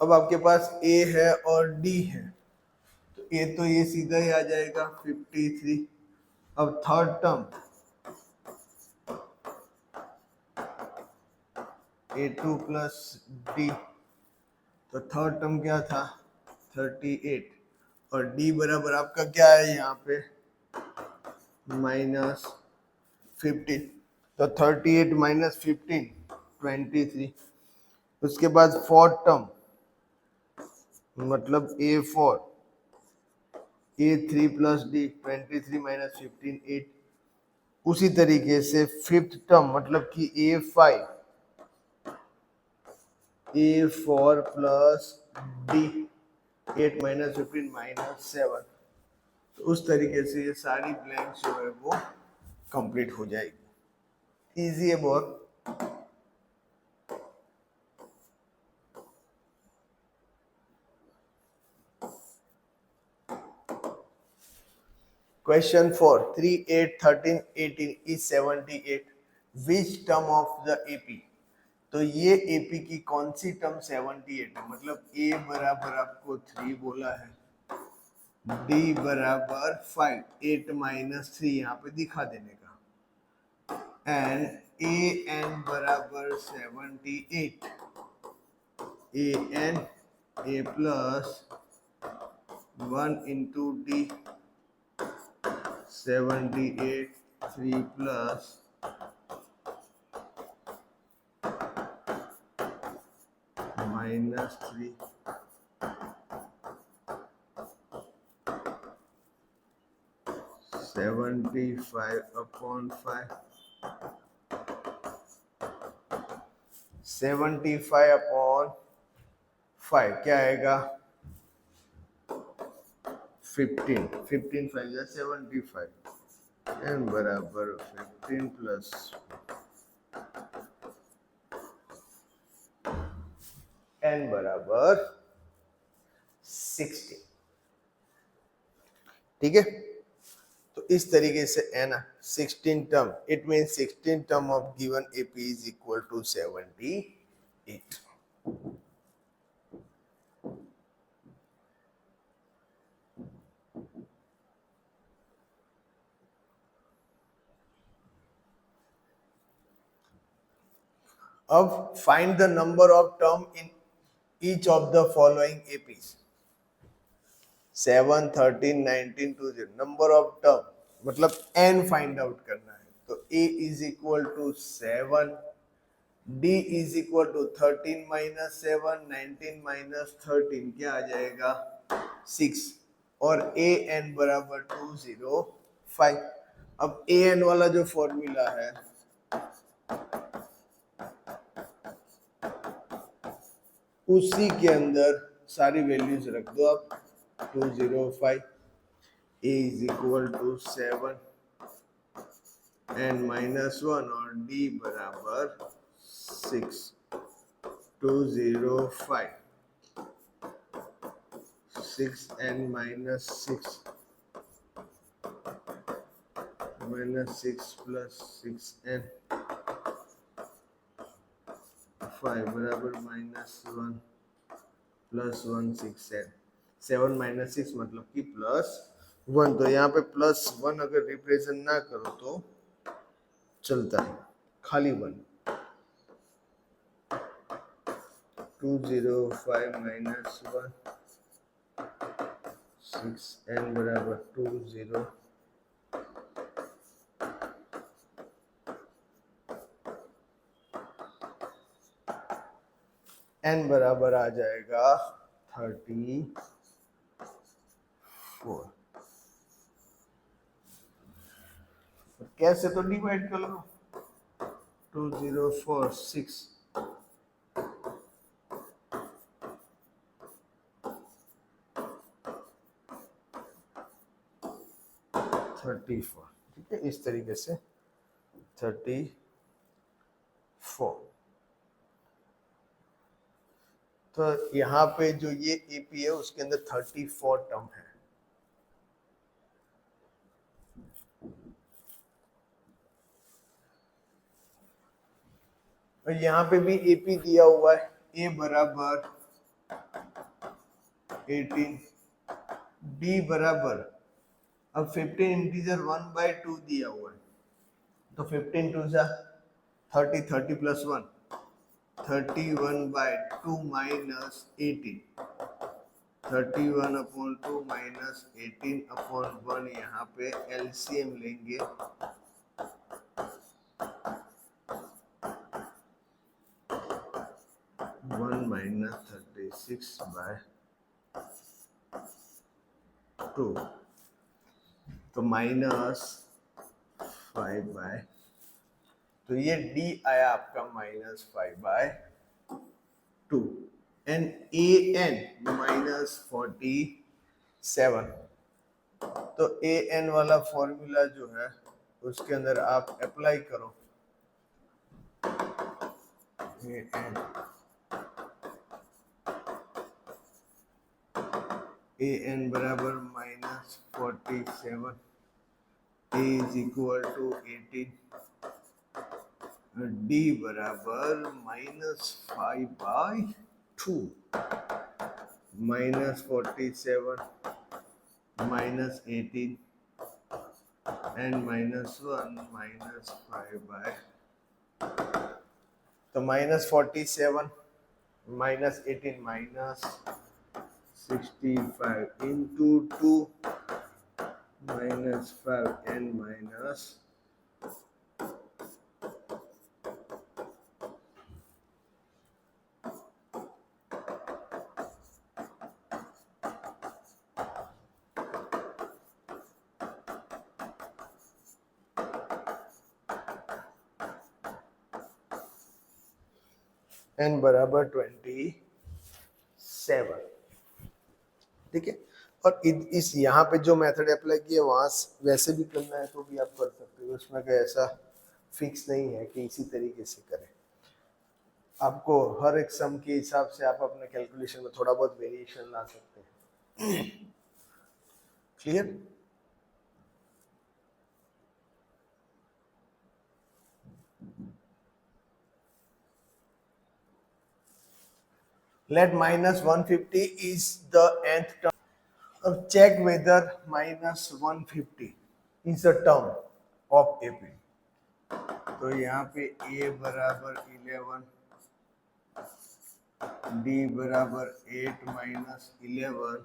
अब आपके पास a है और d है, तो a तो ये सीधा ही आ जाएगा 53। अब third term a2 plus d, तो थर्ड टर्म क्या था 38, और d बराबर आपका क्या है यहाँ पे माइनस 15, तो 38 माइनस 15 23। उसके बाद फोर्थ टर्म मतलब a4 a3 plus d 23 minus 15 8। उसी तरीके से फिफ्थ टर्म मतलब कि a5 a4 plus d 8 minus 15 minus 7। तो उस तरीके से ये सारी ब्लैंक्स जो है वो कंप्लीट हो जाएगी। इजी है बहुत। Question 4, 3, 8, 13, 18 is 78. Which term of the AP? तो ये AP की कौन सी टर्म 78 है? मतलब A बराबर आपको 3 बोला है, D बराबर 5, 8 माइनस 3 यहाँ पे दिखा देने का, एंड AN बराबर 78, AN A plus 1 into D 78 3 plus minus 3 75 upon 5 75 upon 5 क्या आएगा 15 15 5 या 75 n बराबर 15 प्लस n बराबर 60। ठीक है, तो इस तरीके से n 16 term, it means 16 term of given AP is equal to 78। अब find the number of term in each of the following APs 7 13 19 20। Number of term मतलब n फाइंड आउट करना है, तो A is equal to 7, D is equal to 13 minus 7 19 minus 13 क्या आ जाएगा 6, और AN बराबर 205। अब AN वाला जो फॉर्मूला है उसी के अंदर सारी वैल्यूज रख दो आप। 205 A is equal to 7 n minus 1 और D बराबर 6। 205 6n minus 6 minus 6 plus 6n 5 बराबर माइनस 1 प्लस 1 6n। 7 माइनस 6 मतलब कि प्लस 1, तो यहाँ पे प्लस 1 अगर रिप्रेजेंट ना करो तो चलता है, खाली 1। 205 माइनस 1 6 n बराबर 20 n बराबर आ जाएगा 34। कैसे तो डिवाइड कर लो 2046 34, ठीक है, इस तरीके से 34। तो यहाँ पे जो ये एपी है उसके अंदर 34 टर्म है। और यहाँ पे भी एपी दिया हुआ है, ए बराबर 18, डी बराबर, अब 15 इंटीजर 1/2 दिया हुआ है, तो 15 टू जा 30, 30 प्लस 1 31/2 माइनस 18, 31/2 माइनस 18/1, यहाँ पे एलसीएम लेंगे, 1 माइनस 36/2, तो माइनस 5/, तो ये डी आया आपका -5/2 एंड ए एन -47। तो ए एन वाला फॉर्मूला जो है उसके अंदर आप अप्लाई करो, ए एन बराबर -47, ए इज इक्वल टू 18, डी बराबर -5/2, -47 -18 and -1 -5/, तो -47 -18 -65 into 2 -5 and minus n बराबर 27, ठीक है। और इस यहाँ पे जो मेथड अप्लाई किया वहां वैसे भी करना है तो भी आप कर सकते हो, उसमें कोई ऐसा फिक्स नहीं है कि इसी तरीके से करें। आपको हर एक सम के हिसाब से आप अपने कैलकुलेशन में थोड़ा बहुत वेरिएशन ला सकते हैं। Clear? Let -150 is the nth term. अब check whether -150 is a term of AP. तो यहाँ पे A बराबर 11, D बराबर 8 minus 11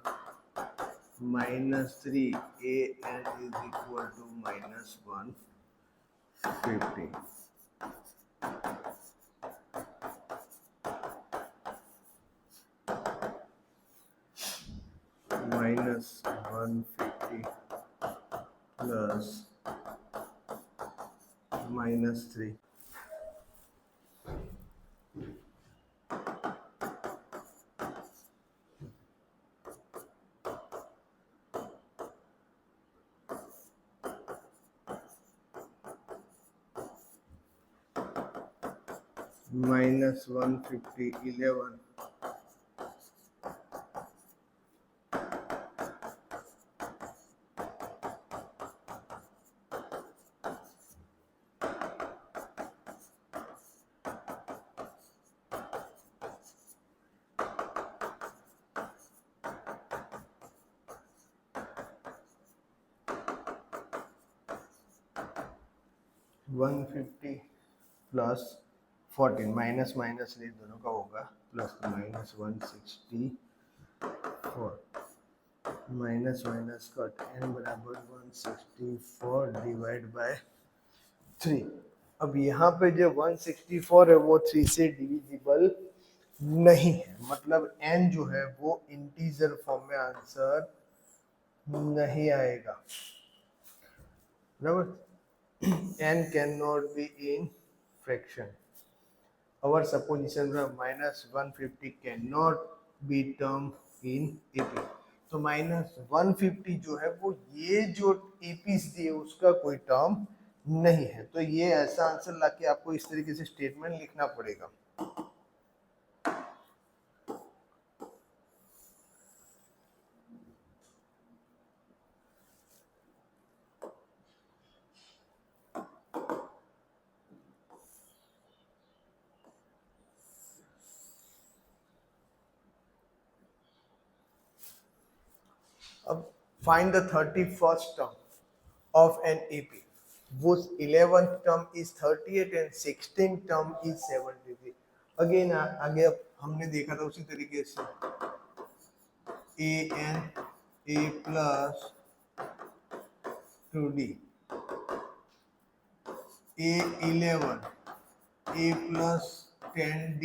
-3, A n is equal to -150. -150 plus -3. -150 11 150 plus 14 minus minus ये दोनों का होगा plus -164 minus minus cut n बराबर 164 डिवाइड बाय 3। अब यहाँ पे जो 164 है वो 3 से डिविजिबल नहीं है, मतलब n जो है वो इंटीजर फॉर्म में आंसर नहीं आएगा, बराबर। n cannot be in fraction. Our supposition minus 150 cannot be term in AP. तो माइनस 150 जो है वो ये जो एपी दिए उसका कोई टर्म नहीं है, तो ये ऐसा आंसर लाके आपको इस तरीके से स्टेटमेंट लिखना पड़ेगा। अब find the 31st term of an AP whose 11th term is 38 and 16th term is 73। Again आगे अब हमने देखा था उसी तरीके से a n a plus 2d a 11 a plus 10d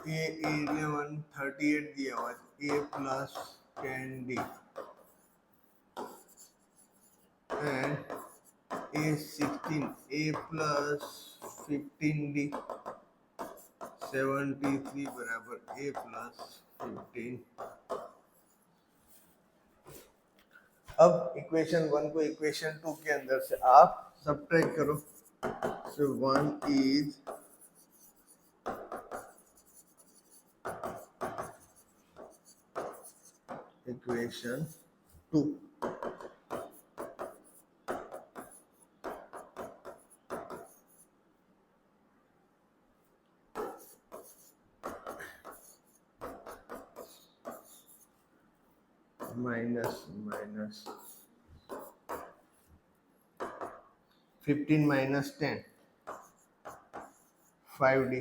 a 11 38 दिया हुआ a plus 10d and a 16 a plus 15d 73 बराबर a plus 15। अब इक्वेशन 1 को इक्वेशन 2 के अंदर से आप सब्ट्रैक्ट करो। सो 1 is equation 2 minus minus 15 minus 10 5d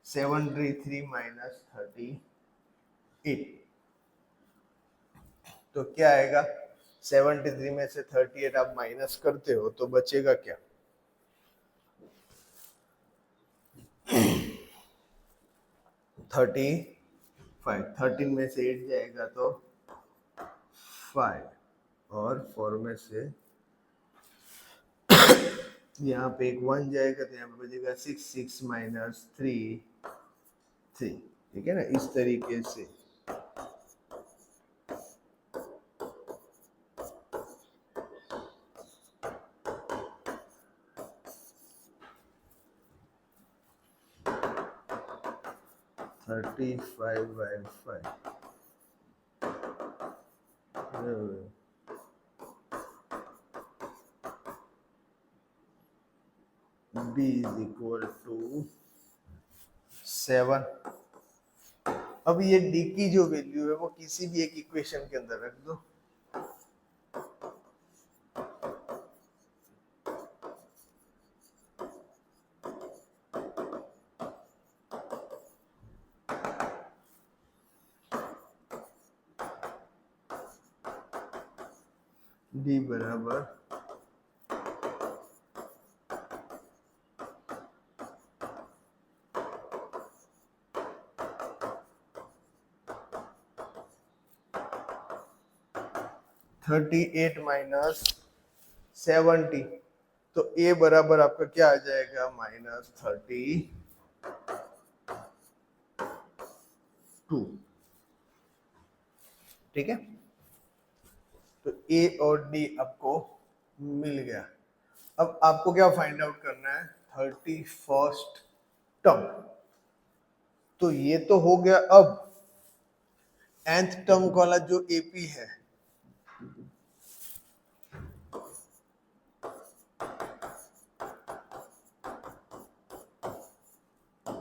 73 minus 38। तो क्या आएगा, 73 में से 38 आप माइनस करते हो तो बचेगा क्या, 35। 13 में से 8 जाएगा तो 5 और 4 में से यहाँ पे एक 1 जाएगा तो यहाँ पे बचेगा 6 6 माइनस 3 3। ठीक है ना, इस तरीके से thirty five by 5 b is equal to 7। अब ये d की जो वैल्यू है वो किसी भी एक इक्वेशन के अंदर रख दो। d बराबर 38 माइनस 70, तो a बराबर आपका क्या आ जाएगा, -32। ठीक है, तो a और d आपको मिल गया। अब आपको क्या फाइंड आउट करना है, 31st टर्म। तो ये तो हो गया। अब nth टर्म वाला जो AP है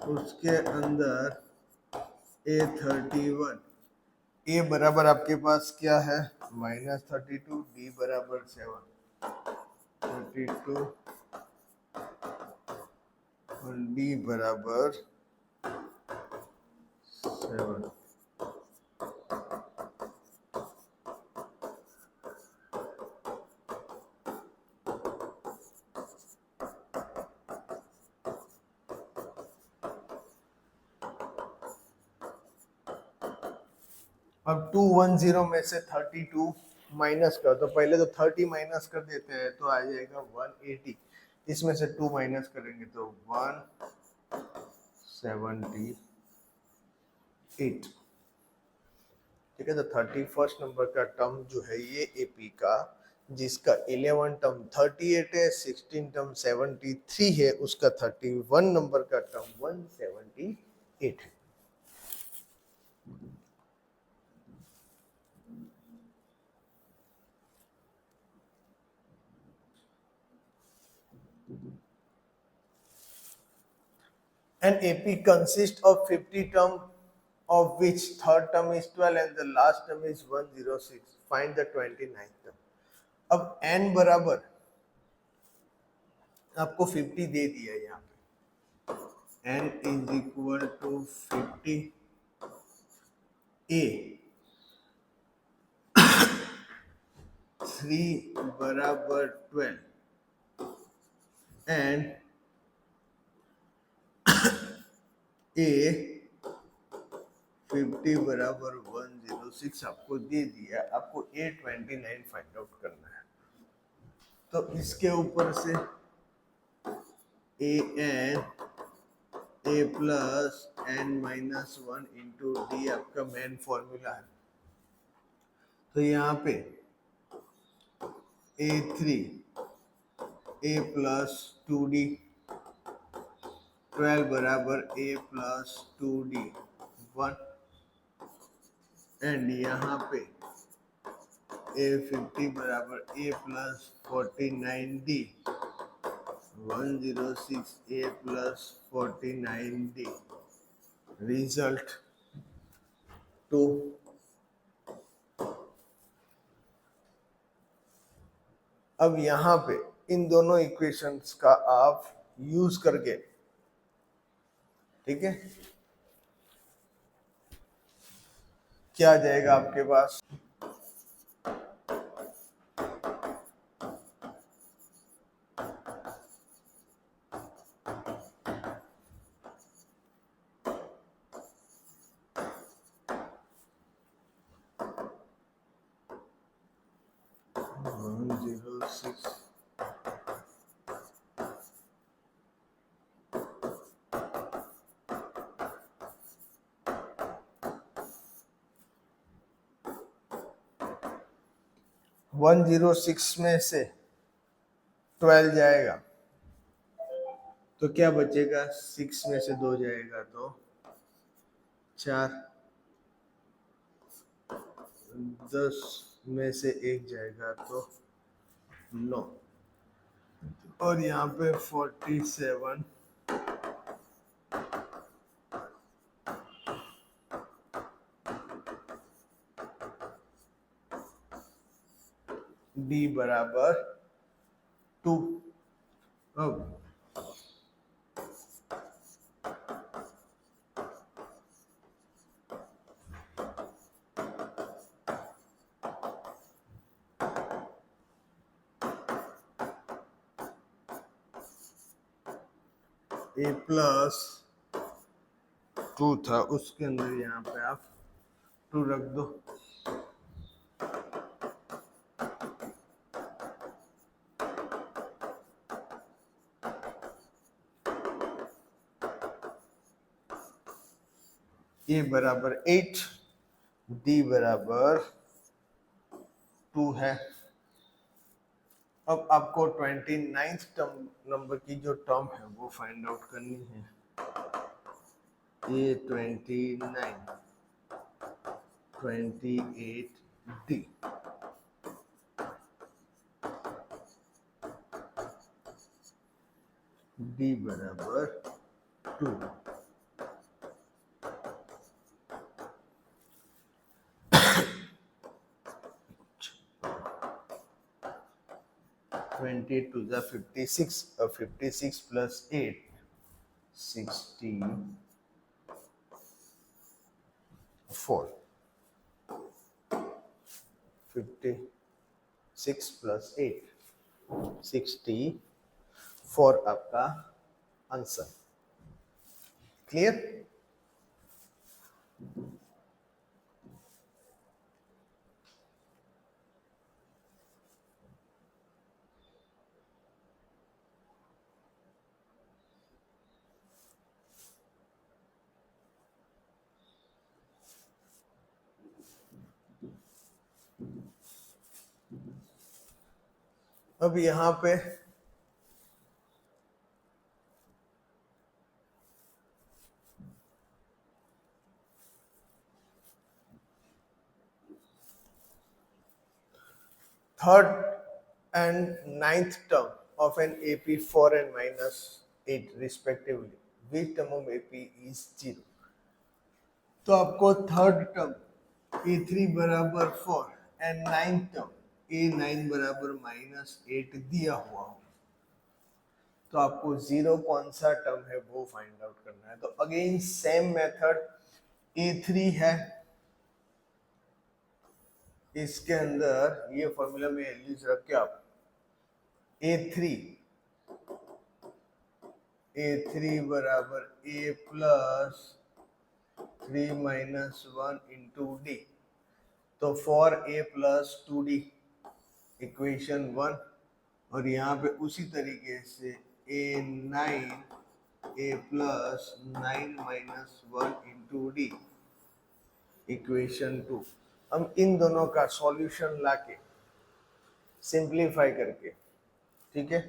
उसके अंदर A31, a बराबर आपके पास क्या है, -32, d बराबर 7, 32 और d बराबर 7। अब 210 में से 32 माइनस कर, तो पहले तो 30 माइनस कर देते हैं तो आ जाएगा 180, इसमें से 2 माइनस करेंगे तो 178। ठीक है, तो 31st नंबर का टर्म जो है ये एपी का, जिसका 11 टर्म 38 है, 16 टर्म 73 है, उसका 31 नंबर का टर्म 178 है। An AP consists of 50 term, of which third term is 12 and the last term is 106. Find the 29th term. अब n बराबर आपको 50 दे दिया है यहाँ पे, n is equal to 50, a 3 बराबर 12 एंड a 50 बराबर 106 आपको दे दिया, आपको a29 फाइंड आउट करना है। तो इसके ऊपर से an a plus n minus 1 into D आपका मेन फॉर्मूला है। तो यहाँ पे a3 a प्लस 2d 12 बराबर a प्लस 2d 1 एंड यहाँ पे a50 बराबर a plus 49d 106 a plus 49d result 2। अब यहाँ पे इन दोनों इक्वेशंस का आप यूज करके, ठीक है, क्या आ जाएगा आपके पास, वन जीरो सिक्स में से 12 जाएगा तो क्या बचेगा, 6 में से 2 जाएगा तो 4, 10 में से 1 जाएगा तो 9, और यहाँ पे 47 डी बराबर 2। अब a प्लस 2 था, उसके अंदर यहाँ पे आप 2 रख दो, a बराबर 8 d बराबर 2 है। अब आपको 29th टर्म नंबर की जो टर्म है वो फाइंड आउट करनी है। ये 29 28d d बराबर 2। 20 to the 56, 56 plus 8 64, 56 plus 8 64 आपका आंसर। क्लियर? अब यहाँ पे third and ninth term of an AP 4 and -8 respectively, which term of AP is 0? तो आपको थर्ड टर्म A3 बराबर 4 एंड नाइन्थ टर्म A9 बराबर -8 दिया हुआ हो, तो आपको जीरो कौन सा टर्म है वो फाइंड आउट करना है। तो अगेन सेम मेथड, A3 है, इसके अंदर ये फॉर्मूला में यूज रख के आप A3 बराबर A plus 3 minus 1 into D, तो for A plus 2D equation 1, और यहाँ पे उसी तरीके से A9 A plus 9 minus 1 into D equation 2। हम इन दोनों का सॉल्यूशन लाके सिंप्लीफाई करके, ठीक है,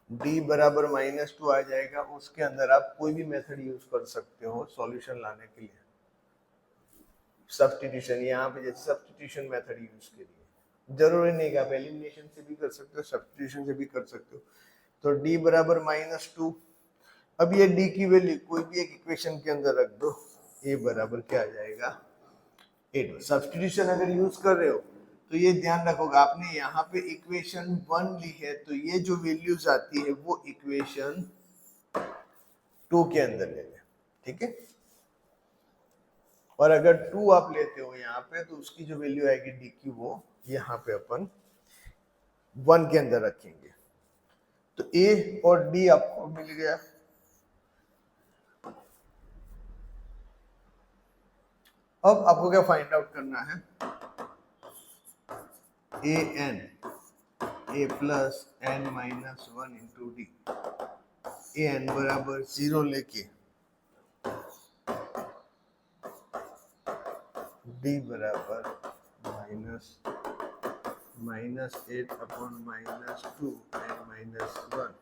d बराबर -2 आ जाएगा। उसके अंदर आप कोई भी मेथड यूज कर सकते हो सॉल्यूशन लाने के लिए, सब्स्टिट्यूशन, यहाँ पे जैसे सब्स्टिट्यूशन मेथड यूज के लिए जरूरी नहीं कि आप एलिमिनेशन से भी कर सकते हो, सब्स्टिट्यूशन से भी कर सकते हो। तो d बराबर -2, अब ये d की वैल्यू कोई भी एक इक्वेशन के अंदर रख दो, a बराबर क्या आ जाएगा 8। सब्स्टिट्यूशन अगर यूज कर रहे हो तो ये ध्यान रखोगा, आपने यहाँ पे इक्वेशन 1 ली है तो ये जो वैल्यूज आती है वो इक्वेशन 2 के अंदर ले लें, ठीक है। और अगर 2 आप लेते हो यहाँ पे तो उसकी जो वैल्यू आएगी डी की वो यहाँ पे अपन 1 के अंदर रखेंगे। तो ए और डी आपको मिल गया। अब आपको क्या फाइंड आउट करना है, A N A plus N minus 1 into D, A N बराबर 0 लेके डी बराबर -8 upon -2 N -1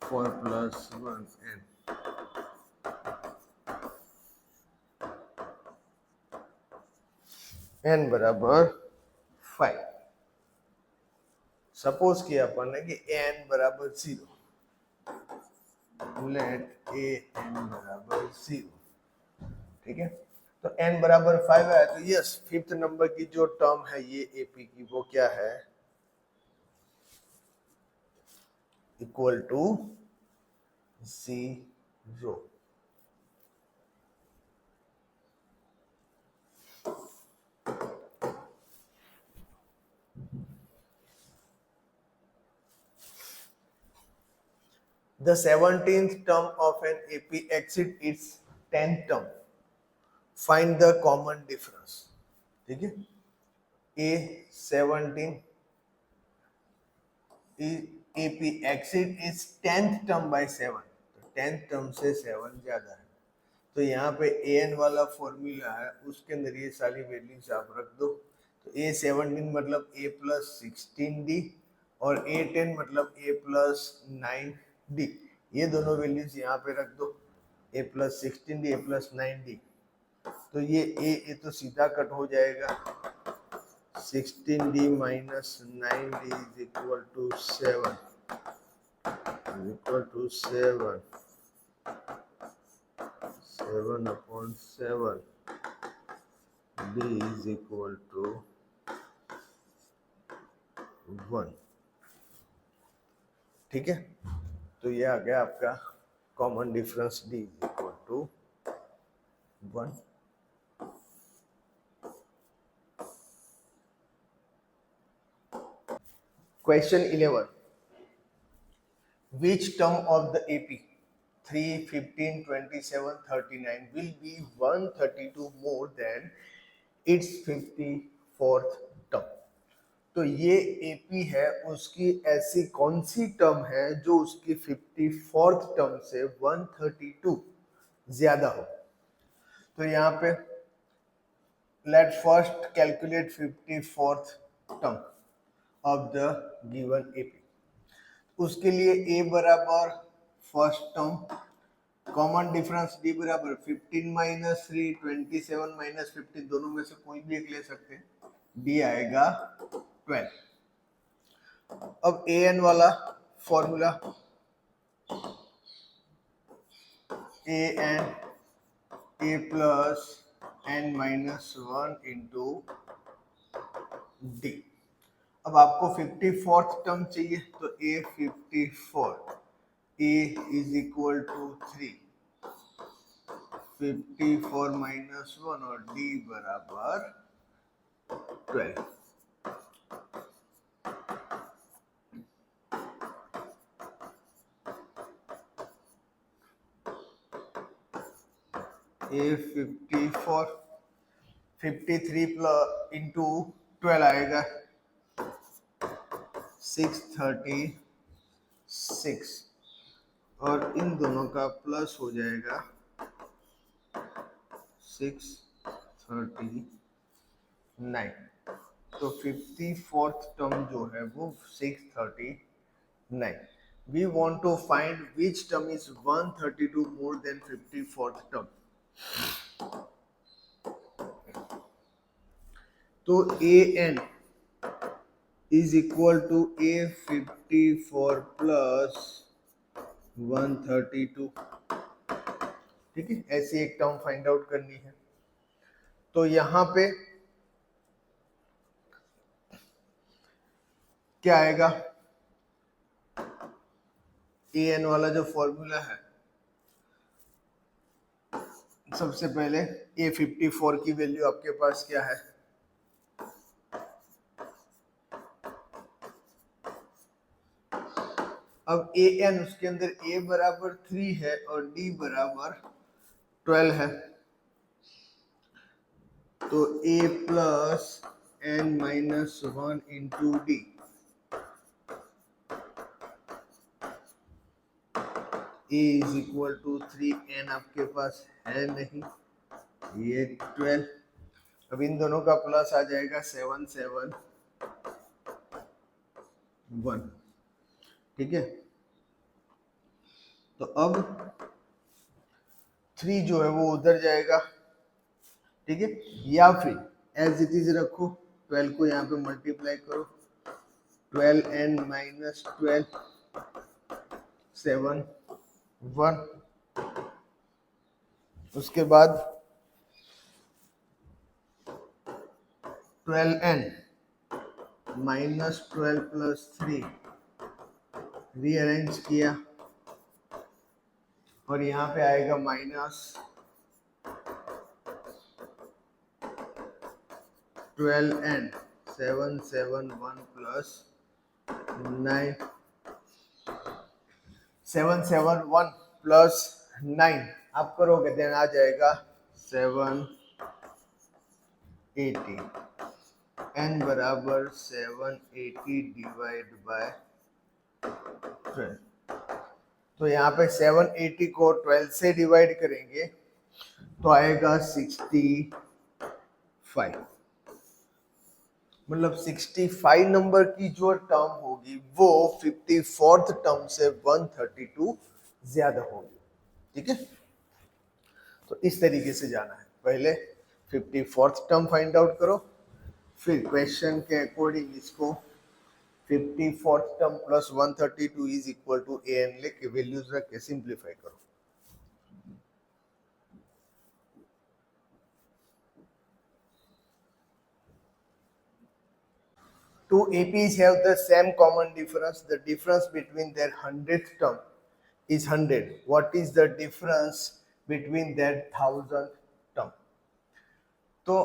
4 plus 1 N, N बराबर 5। सपोज किया अपन ने कि एन बराबर 0, लेट ए एन बराबर 0, ठीक है। तो n बराबर 5 है तो यस फिफ्थ नंबर की जो टर्म है ये एपी की वो क्या है, equal to 0। The 17th term of an AP exceeds its 10th term. Find the common difference. ठीक है, A17 AP exceed its 10th term by 7, तो 10th term से 7 ज्यादा है। तो यहाँ पे an वाला फॉर्मूला है, उसके अंदर ये सारी वैल्यूज आप रख दो। तो A17 मतलब A प्लस 16D और A10 मतलब A प्लस 9D, ये दोनों वैल्यूज यहाँ पे रख दो, A plus 16D A plus 9D। तो ये तो सीधा कट हो जाएगा, 16D minus 9D is equal to 7, equal to 7 upon 7, D is equal to 1, ठीक है। तो ये आ गया आपका common difference, D is equal to 1। Question 11. Which term of the AP 3, 15, 27, 39 will be 132 more than its 54th term? तो ये AP है, उसकी ऐसी कौन सी टर्म है जो उसकी 54th टर्म से 132 ज्यादा हो। तो यहाँ पे let first calculate 54th term. Of the given AP. उसके लिए ए बराबर first term common difference D बराबर 15 माइनस 3 27 माइनस 15 दोनों में से कोई भी एक ले सकते हैं, डी आएगा 12। अब ए एन वाला formula a N A plus N minus 1 into D. अब आपको 54th टर्म चाहिए तो a 54 a is equal to 3 54 minus 1 और डी बराबर 12। ए 54 53 प्लस इंटू 12 आएगा 636 और इन दोनों का प्लस हो जाएगा 639। तो 54th टर्म जो है वो 639। We want to find which term is 132 more than 54th term. तो A N is equal to A 54 plus 132। ठीक है, ऐसी एक टर्म फाइंड आउट करनी है। तो यहां पे क्या आएगा, ए एन वाला जो फॉर्मूला है, सबसे पहले ए 54 की वैल्यू आपके पास क्या है, अब ए एन उसके अंदर ए बराबर 3 है और डी बराबर 12 है, तो A plus N minus 1 into D. A is equal to 3, N आपके पास है नहीं, ये 12। अब इन दोनों का प्लस आ जाएगा 771। ठीक है, तो अब 3 जो है वो उधर जाएगा। ठीक है, या फिर एज इट इज रखो, 12 को यहाँ पे मल्टीप्लाई करो, 12n माइनस 12 7 1। उसके बाद 12n माइनस 12 प्लस 3 रीअरेंज किया और यहाँ पे आएगा माइनस 12n 771 प्लस 9 771 प्लस 9 आप करोगे देन आ जाएगा 780। n बराबर 780 डिवाइड बाय 12। तो यहाँ पे 780 को 12 से डिवाइड करेंगे तो आएगा 65। मतलब 65 नंबर की जो टर्म होगी वो 54th टर्म से 132 ज्यादा होगी। ठीक है, तो इस तरीके से जाना है, पहले 54th टर्म फाइंड आउट करो, फिर क्वेश्चन के अकॉर्डिंग इसको 54th term plus 132 is equal to a n लेके वैल्यूज रख के सिंप्लीफाई करो। Two APs have the same common difference. The difference between their 100th term is 100. What is the difference between their 1000th term? तो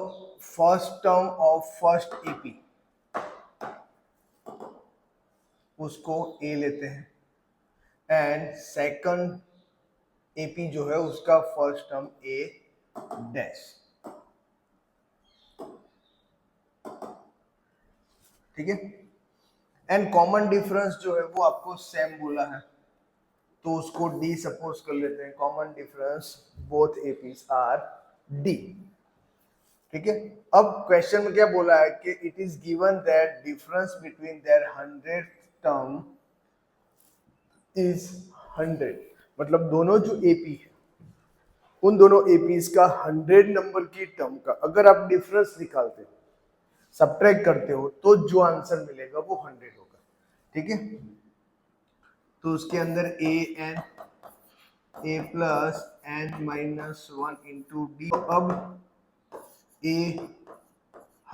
first term of first AP उसको ए लेते हैं and second AP जो है उसका first term ए dash. ठीक है, and common difference जो है वो आपको सेम बोला है तो उसको डी सपोज कर लेते हैं। Common difference both APs R D. ठीक है। अब क्वेश्चन में क्या बोला है कि it is given that difference between their 100 term is 100, मतलब दोनों जो एपी है उन दोनों एपीज का 100 नंबर की टर्म का अगर आप डिफरेंस निकालते हो, सब्ट्रैक्ट करते हो, तो जो आंसर मिलेगा वो 100 होगा। ठीक है, तो उसके अंदर A plus N minus 1 into D. अब A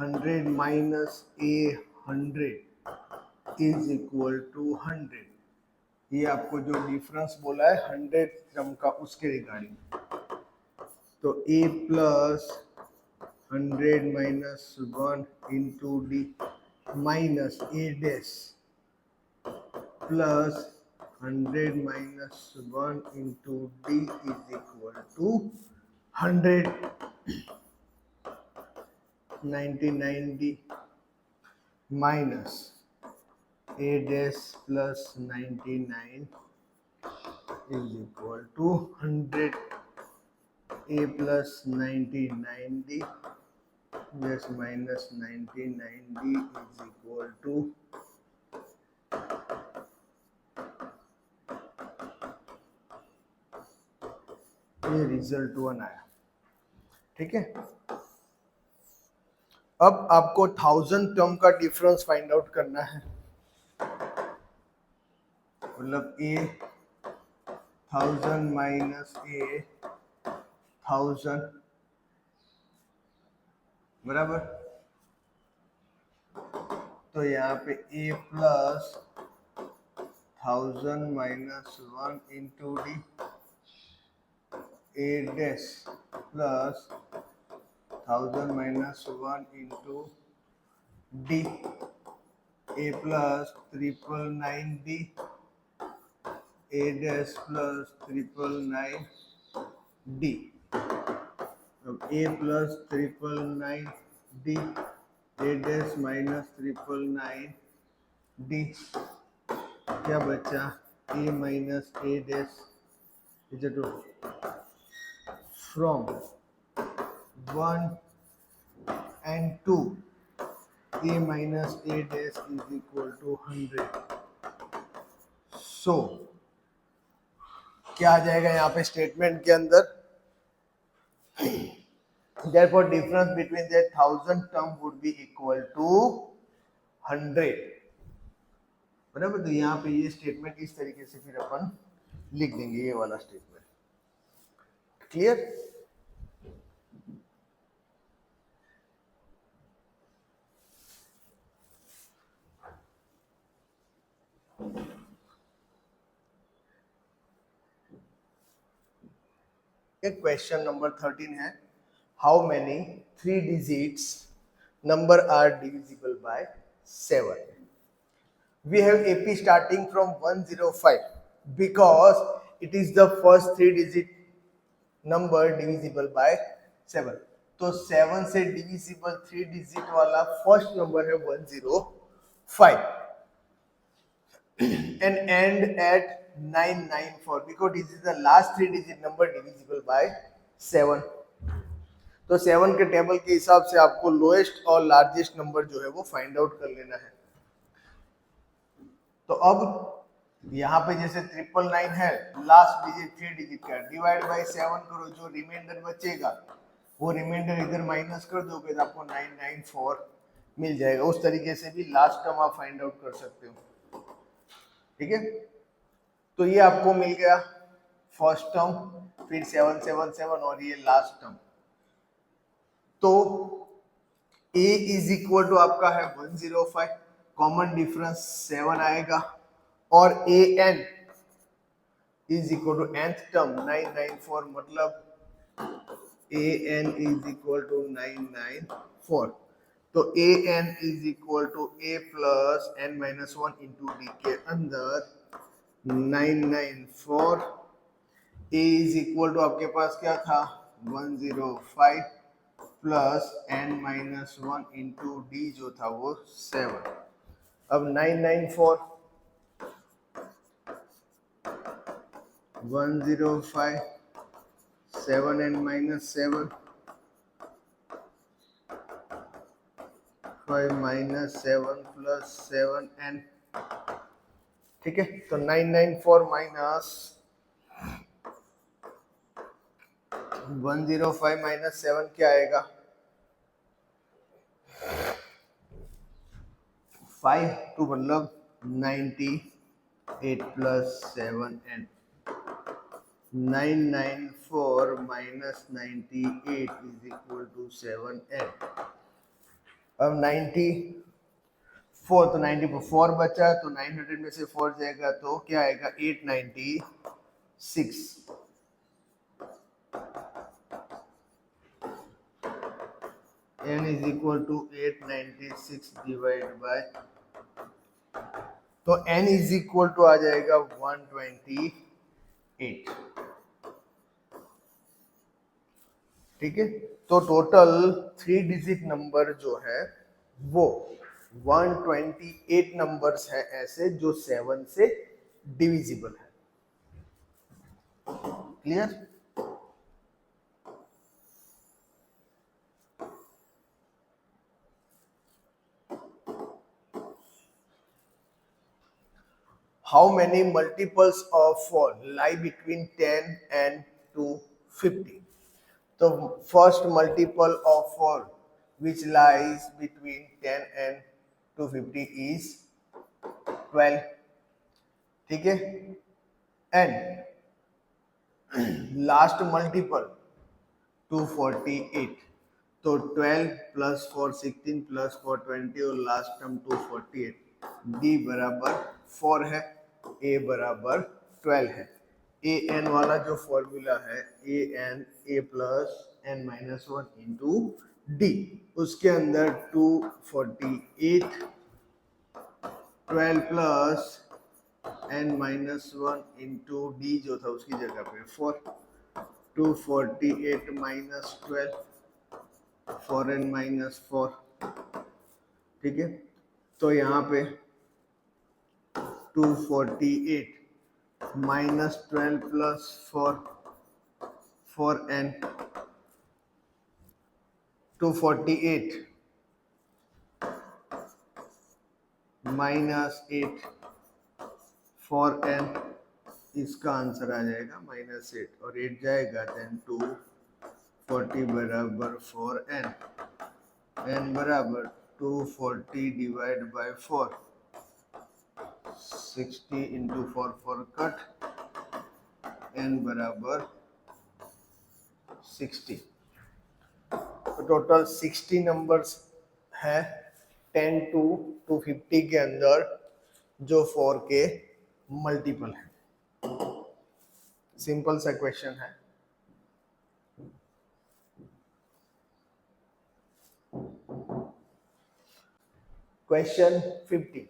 100 minus A 100 is equal to 100। ये आपको जो डिफरेंस बोला है 100 टर्म का उसके रिगार्डिंग, तो A plus 100 minus 1 into D minus A dash plus 100 minus 1 into D is equal to 100 99 D minus A dash plus 99 is equal to 100 A plus 99 D yes minus 99d is equal to ये result 1 आया। ठीक है, अब आपको 1000 term का difference find out करना है, मतलब ए 1000 माइनस ए 1000 बराबर, तो यहाँ पे A plus 1000 minus 1 into D A dash plus 1000 minus 1 into D A plus 999 D A dash plus 999 D. अब A plus 999 D A dash minus 999 D, क्या बचा A minus A dash is two from 1 and 2 a minus a dash is equal to 100। सो क्या आ जाएगा यहाँ पे statement के अंदर, therefore difference between the 1000 term would be equal to 100। बराबर, तो यहाँ पे ये स्टेटमेंट इस तरीके से फिर अपन लिख देंगे, ये वाला स्टेटमेंट। क्लियर? क्वेश्चन नंबर 13 है, how many 3 digits number are divisible by 7। We have AP starting from 105 because it is the first 3 digit number divisible by 7। तो 7 से divisible 3 digit वाला फर्स्ट नंबर है 105 and end at 994 because this is the last 3 digit number divisible by 7। तो 7 के table के हिसाब से आपको लोएस्ट और लार्जेस्ट नंबर जो है वो फाइंड आउट कर लेना है। तो अब यहाँ पे जैसे 999 है, लास्ट डिजिट 3 डिजिट का, डिवाइड बाय 7 करो, जो रिमाइंडर बचेगा वो रिमाइंडर इधर माइनस कर दोगे तो आपको 994 मिल जाएगा। उस तरीके से भी लास्ट टर्म आप फाइंड आउट कर सकते हो। ठीक है, तो ये आपको मिल गया फर्स्ट टर्म, फिर 777 और ये लास्ट टर्म। तो a इज इक्वल टू आपका है 105, कॉमन डिफरेंस 7 आएगा, और a n is equal to nth term 994, मतलब a n is equal to 994। तो a n is equal to a plus n minus 1 into d के अंदर 994, a is equal to आपके पास क्या था 105 plus n minus 1 into D जो था वो 7। अब 994 105 7 n minus 7 5 minus 7 plus 7n, ठीक है। तो 994 माइनस 105 माइनस 7 क्या आएगा? 5 टू मतलब 98 plus 7n। 994 minus 98 is equal to 7n। अब 94, तो 94 बचा, तो 900 में से 4 जाएगा तो क्या आएगा? 896। n is equal to 896 divide by, तो n इज इक्वल टू आ जाएगा 128, ठीक है। तो टोटल 3 डिजिट नंबर जो है वो 128 नंबर्स हैं ऐसे जो 7 से डिविजिबल है। Clear? How many multiples of 4 lie between 10 and 250? तो first multiple of 4 which lies between 10 and 250 is 12, ठीक है। एंड लास्ट मल्टीपल 248, तो 12 प्लस 4 16 प्लस 4 20 और लास्ट टर्म 248। डी बराबर 4 है, ए बराबर 12 है। ए एन वाला जो फॉर्मूला है A N A plus N minus 1 into D, उसके अंदर 248 12 plus N minus 1 into D जो था उसकी जगह पे 4, 248 माइनस 12 4n माइनस 4, ठीक है। तो यहाँ पे 248 minus 12 plus 4n, 248 minus 8 4n, इसका आंसर आ जाएगा -8 और 8 जाएगा देन 240 बराबर 4n, n बराबर 240 divide by 4, 60 into 4 cut, n बराबर 60। तो टोटल 60 नंबर्स है 10 to 250 के अंदर जो 4 के मल्टीपल है। सिंपल सा क्वेश्चन है। Question 50.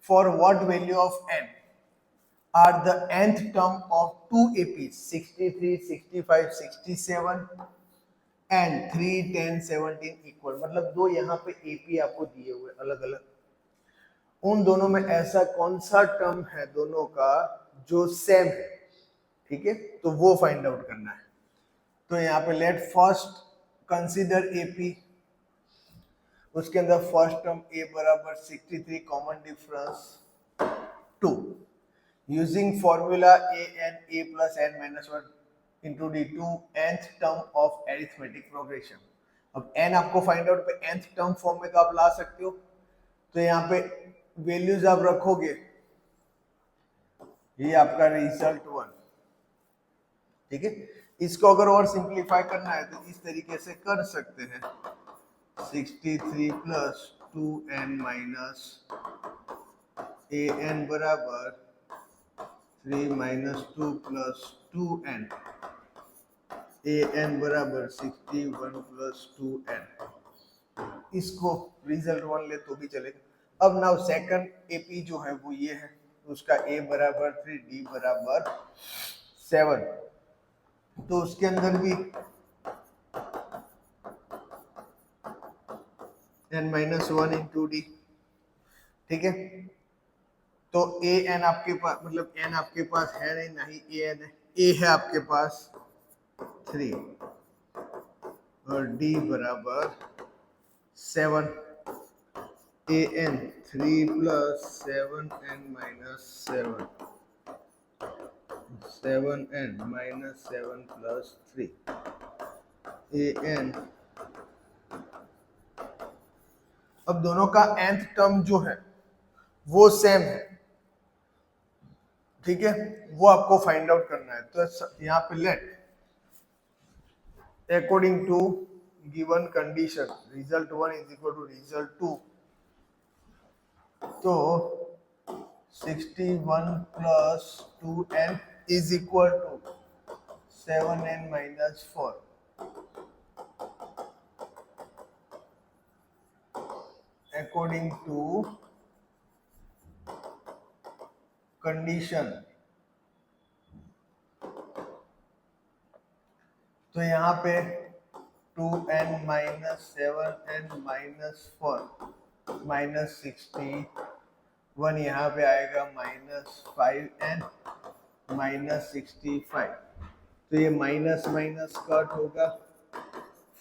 For what value of n are the nth term of two APs 63, 65, 67 and 3, 10, 17 equal? मतलब दो यहाँ पे AP आपको दिए हुए अलग अलग, उन दोनों में ऐसा कौन सा टर्म है दोनों का जो सेम है, ठीक है। तो वो फाइंड आउट करना है। तो यहाँ पे लेट फर्स्ट कंसीडर AP, उसके अंदर फर्स्ट टर्म a बराबर 63 common difference 2, using formula a n a plus n minus 1 into d, to nth term of arithmetic progression. अब n आपको फाइंड आउट पे nth टर्म फॉर्म में तो आप ला सकते हो, तो यहाँ पे वैल्यूज आप रखोगे, ये आपका रिजल्ट 1, ठीक है। इसको अगर और सिंप्लीफाई करना है तो इस तरीके से कर सकते हैं, 63 प्लस 2n माइनस an बराबर 3 माइनस 2 प्लस 2n, an बराबर 61 प्लस 2n। इसको रिजल्ट 1 ले तो भी चलेगा। अब नाउ सेकंड एपी जो है वो ये है, उसका a बराबर 3 d बराबर 7, तो उसके अंदर भी n माइनस 1 इंटू डी, ठीक है। तो ए एन आपके पास मतलब n आपके पास है नहीं ए एन है, ए है आपके पास 3 और डी बराबर 7, an 3 plus 7n minus 7, 7n minus 7 plus 3 an। अब दोनों का nth टर्म जो है वो सेम है, ठीक है, वो आपको फाइंड आउट करना है। तो यहाँ पे late according to given condition result 1 is equal to result 2, तो 61 plus 2n is equal to 7n minus 4। according to condition, तो यहाँ पे 2n minus 7n minus 4 minus 61, यहाँ पे आएगा minus 5n minus 65, तो ये माइनस माइनस कट होगा,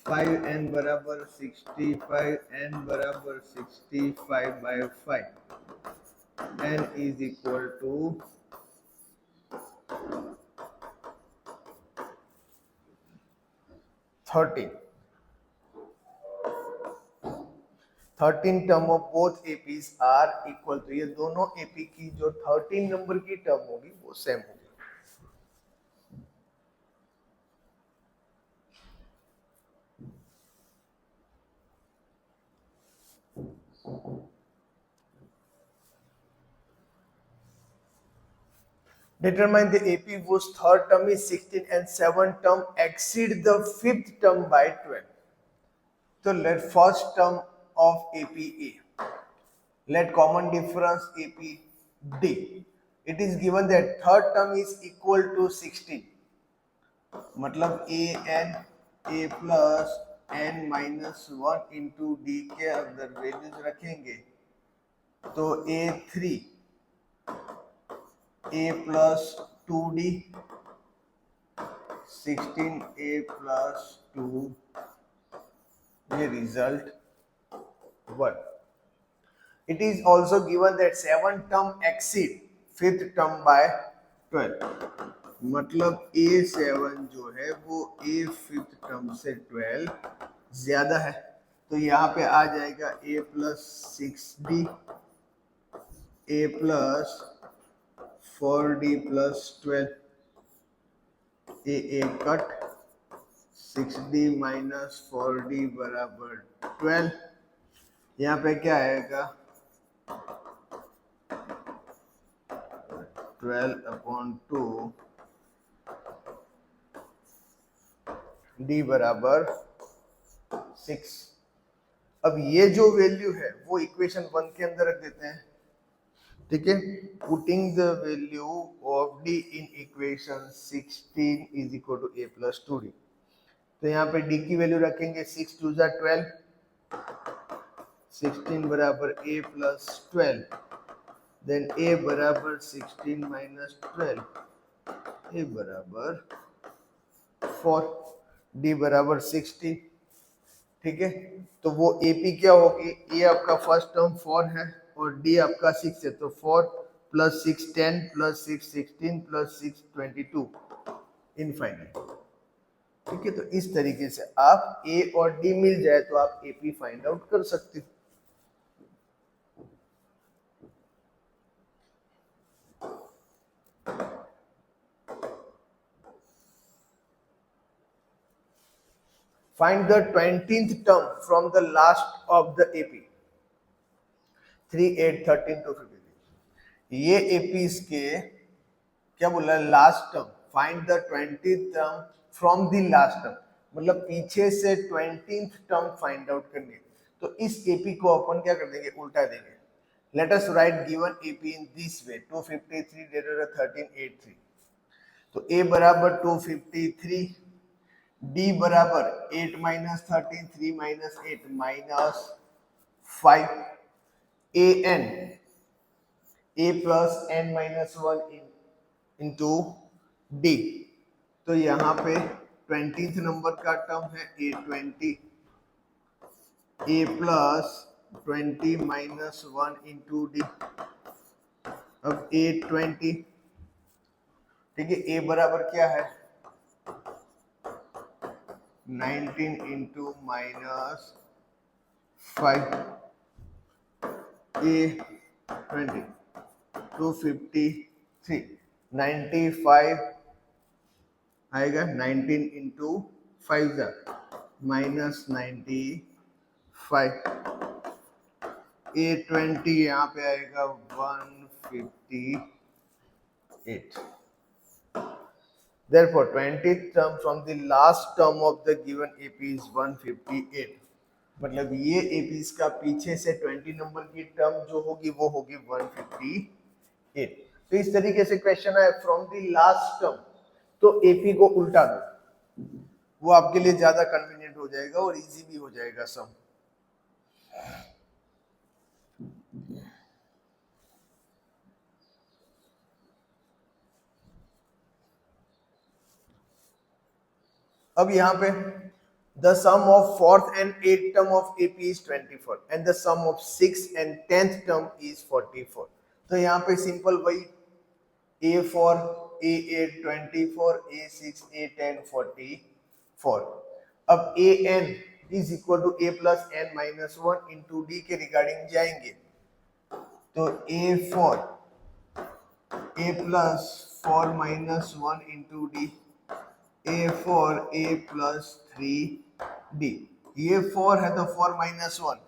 5n बराबर 65, n बराबर 65 by 5, n is equal to 13 term of both APs are equal. तो ये दोनों एपी की जो 13 नंबर की टर्म होगी वो सेम होगी। Determine the AP whose third term is 16 and seventh term exceed the fifth term by 12. So let first term of AP A. Let common difference AP D. It is given that third term is equal to 16. मतलब AN A plus N minus 1 into D के अगर values रखेंगे तो A3 A plus 2D 16A plus 2, ये result 1. It is also given that 7th term exceed 5th term by 12. मतलब A7 जो है वो A 5th term से 12 ज्यादा है, तो यहाँ पे आ जाएगा A plus 6D A plus 4D plus 12, A cut 6D minus 4D बराबर 12, यहाँ पे क्या आएगा 12/2, D बराबर 6। अब ये जो वैल्यू है वो इक्वेशन 1 के अंदर रख देते हैं, ठीक है। Putting the value of D in equation 16 is equal to A plus 2D, तो यहाँ पे D की वैल्यू रखेंगे 6 2 12, 16 बराबर A plus 12, देन A बराबर 16 minus 12, A बराबर 4, D बराबर 16, ठीक है। तो वो AP क्या होगी, A आपका फर्स्ट टर्म 4 है और D आपका 6 है, तो 4 plus 6 10 plus 6 16 plus 6 22 इनफाइनाइट, ठीक है। तो इस तरीके से आप A और D मिल जाए तो आप AP फाइंड आउट कर सकते हो। Find the 20th term from the last of the AP 3 8 13 to 53। ये APs के क्या बोला है, last term. Find the 20th term from the last term, मतलब पीछे से 20th टर्म फाइंड आउट करनी। तो इस AP को अपन क्या कर देंगे, उल्टा देंगे। Let us right given AP in this way, 253 divided 1383, तो A बराबर 253, D बराबर 8 minus 13 3 minus 8 minus 5, AN A plus N minus 1 into D, तो यहाँ पे 20th नंबर का टर्म है A20, A plus 20 minus 1 into D. अब ए 20, ठीक है, ए बराबर क्या है 19 इंटू माइनस 5, ए 20 253, 95 आएगा 19 इंटू 5 माइनस 95, ए 20 यहाँ पे आएगा 158। Therefore, 20th term from the last term of the given AP is 158। मतलब ये APs का पीछे से 20 नंबर की टर्म जो होगी वो होगी 158। तो इस तरीके से क्वेश्चन है फ्रॉम द लास्ट टर्म, तो AP को उल्टा दो, वो आपके लिए ज्यादा कन्वीनियंट हो जाएगा और इजी भी हो जाएगा सम। अब यहाँ पे the sum of 4th and 8th term of AP is 24 and the sum of 6th and 10th term is 44। तो यहाँ पे सिंपल वही A4 A8 24 A6 A10 44। अब AN is equal to A plus N minus 1 into D के regarding जाएंगे, तो A4 A plus 4 minus 1 into D, A4 A plus 3D। ये 4 है तो 4 minus 1,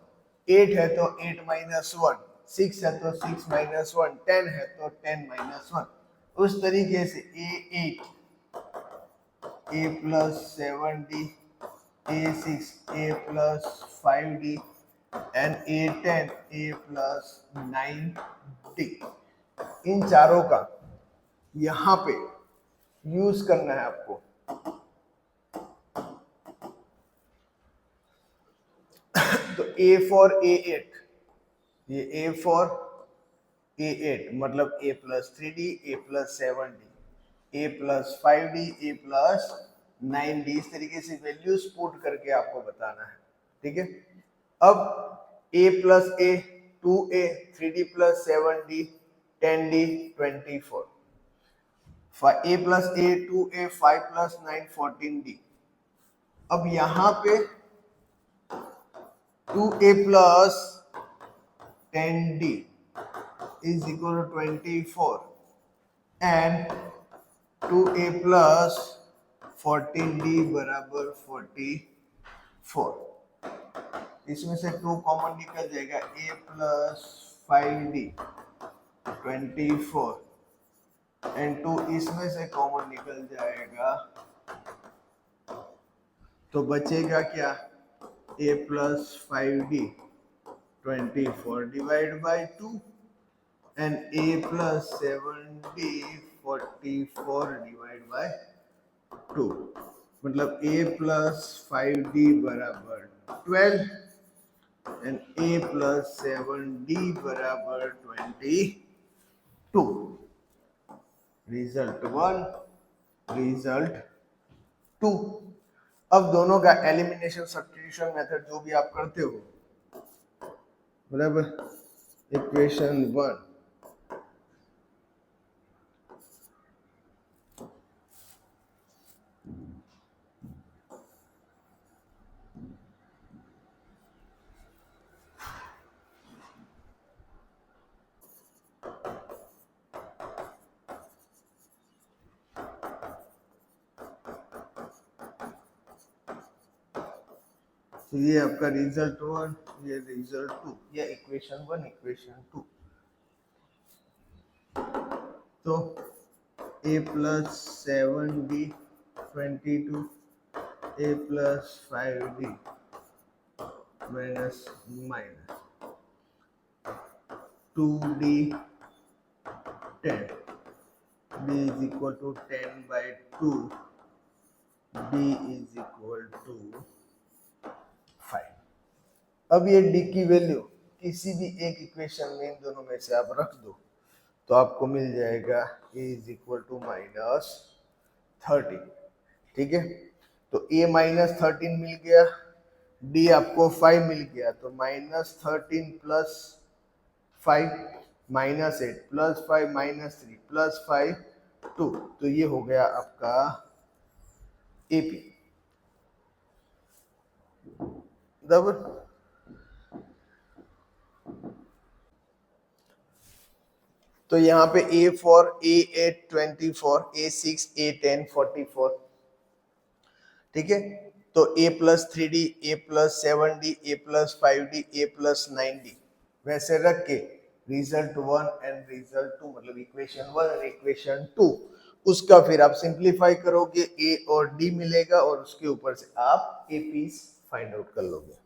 8 है तो 8 minus 1, 6 है तो 6 minus 1, 10 है तो 10 minus 1। उस तरीके से A8 A plus 7D, A6 A plus 5D and A10 A plus 9D, इन चारों का यहाँ पे यूज करना है आपको। तो A4 A8, ये A4 A8 मतलब A plus 3D A plus 7D A plus 5D A plus 9D, इस तरीके से वैल्यूज पुट करके आपको बताना है, ठीक है। अब A plus A 2A 3D plus 7D 10D 24, A plus A 2A 5 plus 9 14D। अब यहाँ पे 2A plus 10D is equal to 24 and 2A plus 14D बराबर 44। इसमें से 2 कॉमन निकल जाएगा, A plus 5D 24 and 2 इसमें से कॉमन निकल जाएगा, तो बचेगा क्या A plus 5D 24 divided by 2 and A plus 7D 44 divided by 2, मतलब A plus 5D बराबर 12 and A plus 7D बराबर 22। Result 1 result 2। अब दोनों का एलिमिनेशन सब्स्टिट्यूशन मेथड जो भी आप करते हो, बराबर, इक्वेशन 1 तो ये आपका रिजल्ट 1, ये रिजल्ट 2, ये इक्वेशन 1 इक्वेशन 2। तो A plus 7D 22 A plus 5D minus 2D 10, D is equal to 10 by 2, D is equal to 5। अब ये D की वैल्यू किसी भी एक इक्वेशन में इन दोनों में से आप रख दो तो आपको मिल जाएगा A is equal to minus 13, ठीक है। तो A minus 13 मिल गया, डी आपको 5 मिल गया, तो -13 प्लस 5 -8 प्लस 5 -3 प्लस 5 2, तो ये हो गया आपका एपी। बराबर। तो यहाँ पे A4 A8 24 A6 A10 44, ठीक है। तो A+3D A+7D A+5D A+9D वैसे रख के रिजल्ट 1 एंड रिजल्ट 2 मतलब इक्वेशन 1 और इक्वेशन 2, उसका फिर आप सिंप्लीफाई करोगे, ए और डी मिलेगा और उसके ऊपर से आप एपी फाइंड आउट कर लोगे।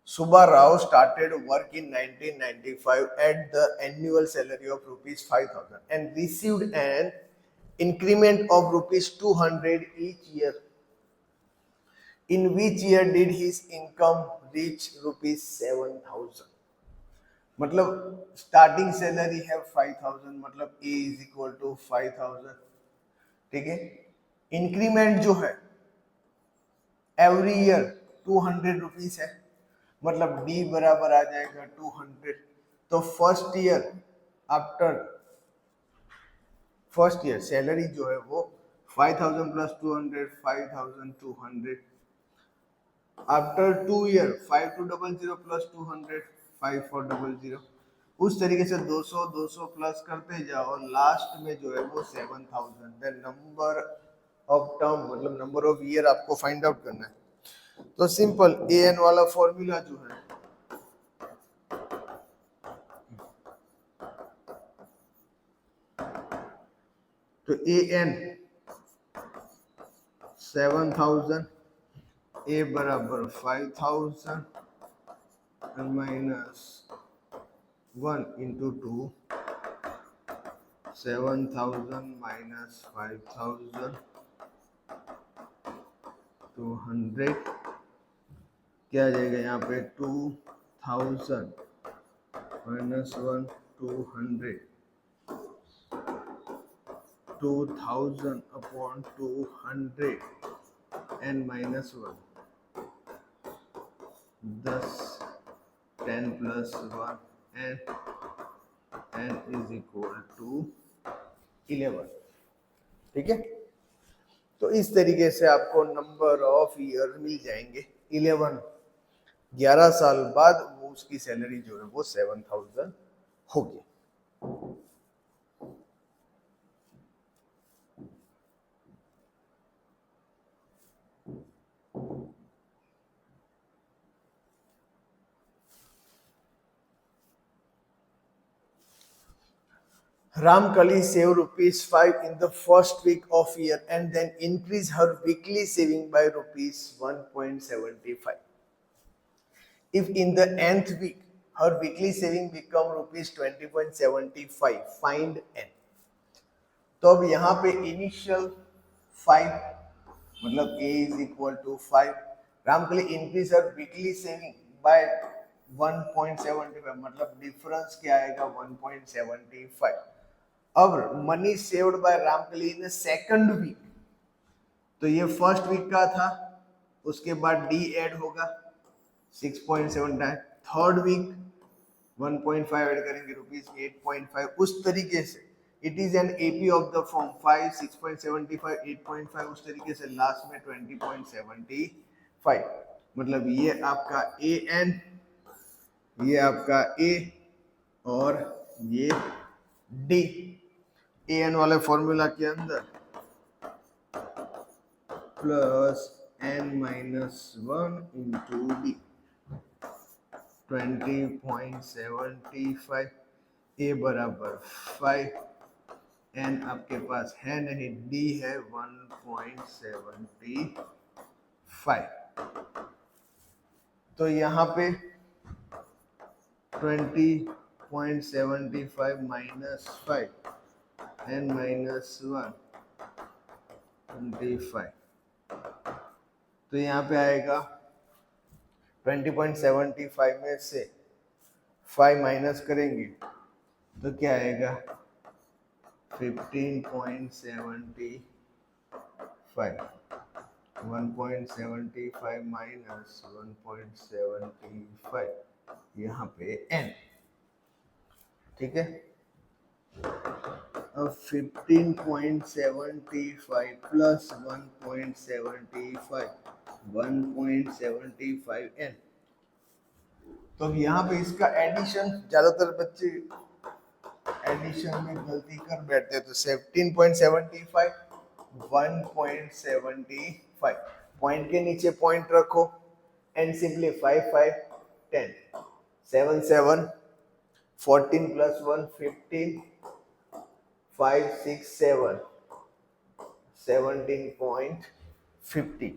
Subba Rao started work in 1995 at the annual salary of rupees 5,000 and received an increment of rupees 200 each year. In which year did his income reach rupees 7,000? मतलब starting salary है 5,000, मतलब A is equal to 5,000, ठीक है। Increment जो है every year 200 rupees है, मतलब D बराबर आ जाएगा 200। तो first year after first year salary जो है वो 5,000 प्लस 200 5,200। After 2 year 5200 plus 200 5400। उस तरीके से 200 200 प्लस करते जाओ और लास्ट में जो है वो 7,000। देन नंबर ऑफ टर्म मतलब नंबर ऑफ ईयर आपको फाइंड आउट करना है। तो सिंपल ए एन वाला फॉर्मूला जो है, तो ए एन 7,000 ए बराबर 5,000 माइनस 1 इंटू 2 7,000 माइनस 5,000 200 क्या आ जाएगा यहाँ पे 2,000 minus 1 200 2,000 upon 200 n minus 1 10 10 plus 1 n is equal to 11, ठीक है। तो इस तरीके से आपको नंबर ऑफ ईयर मिल जाएंगे 11। 11 साल बाद वो उसकी सैलरी जो है वो 7,000 होगी। Ramkali saved rupees 5 in the first week of year and then increased her weekly saving by rupees 1.75. If in the nth week her weekly saving become rupees 20.75, find n। तो अब यहाँ पे इनिशियल 5 मतलब a is equal to 5। Ramkali increase हर weekly saving by 1.75 मतलब difference क्या आएगा 1.75। अब money saved by Ramkali in second week, तो ये फर्स्ट वीक का था, उसके बाद डी ऐड होगा 6.7। थर्ड वीक 1.5 ऐड करेंगे रुपीज 8.5। उस तरीके से it is an AP of the form 5 6.75 8.5, उस तरीके से लास्ट में 20.75। मतलब ये आपका ए एन, ये आपका ए और ये डी। ए एन वाले फॉर्मूला के अंदर plus N minus 1 into d 20.75, a बराबर 5, एन आपके पास है नहीं, डी है 1.75। तो यहाँ पे 20.75 माइनस 5 एन माइनस 1 25, तो यहाँ पे आएगा 20.75 में से 5 माइनस करेंगे तो क्या आएगा 15.75 1.75 माइनस 1.75 यहाँ पे n, ठीक है। अब 15.75 प्लस 1.75 1.75 n, तो अब यहाँ पे इसका एडिशन, ज्यादातर बच्चे एडिशन में गलती कर बैठते हैं, तो 17.75 1.75 पॉइंट के नीचे पॉइंट रखो एंड सिंपलीफाई 5 10 7 7 14 प्लस 1 15 5 6 7 17.50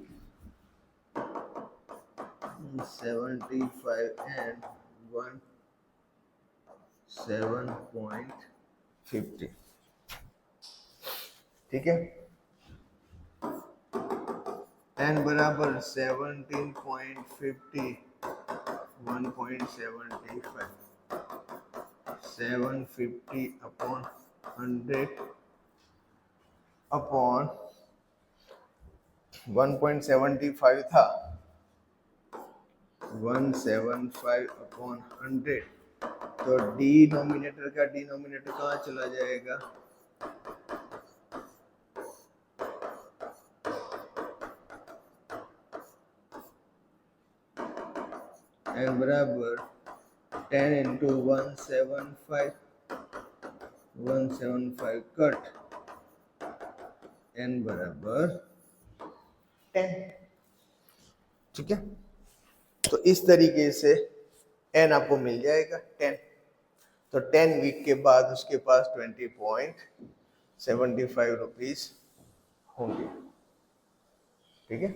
75 and 1 7.50, ठीक है। n बराबर 17.50 1.75 750 अपॉन 100 अपॉन 1.75 था 175 अपॉन 100, तो डिनोमिनेटर का डिनोमिनेटर कहाँ चला जाएगा, n बराबर 10 इंटू 175 कट n बराबर 10, ठीक है। तो इस तरीके से n आपको मिल जाएगा 10। तो 10 वीक के बाद उसके पास 20.75 रुपीज होंगे, ठीक है।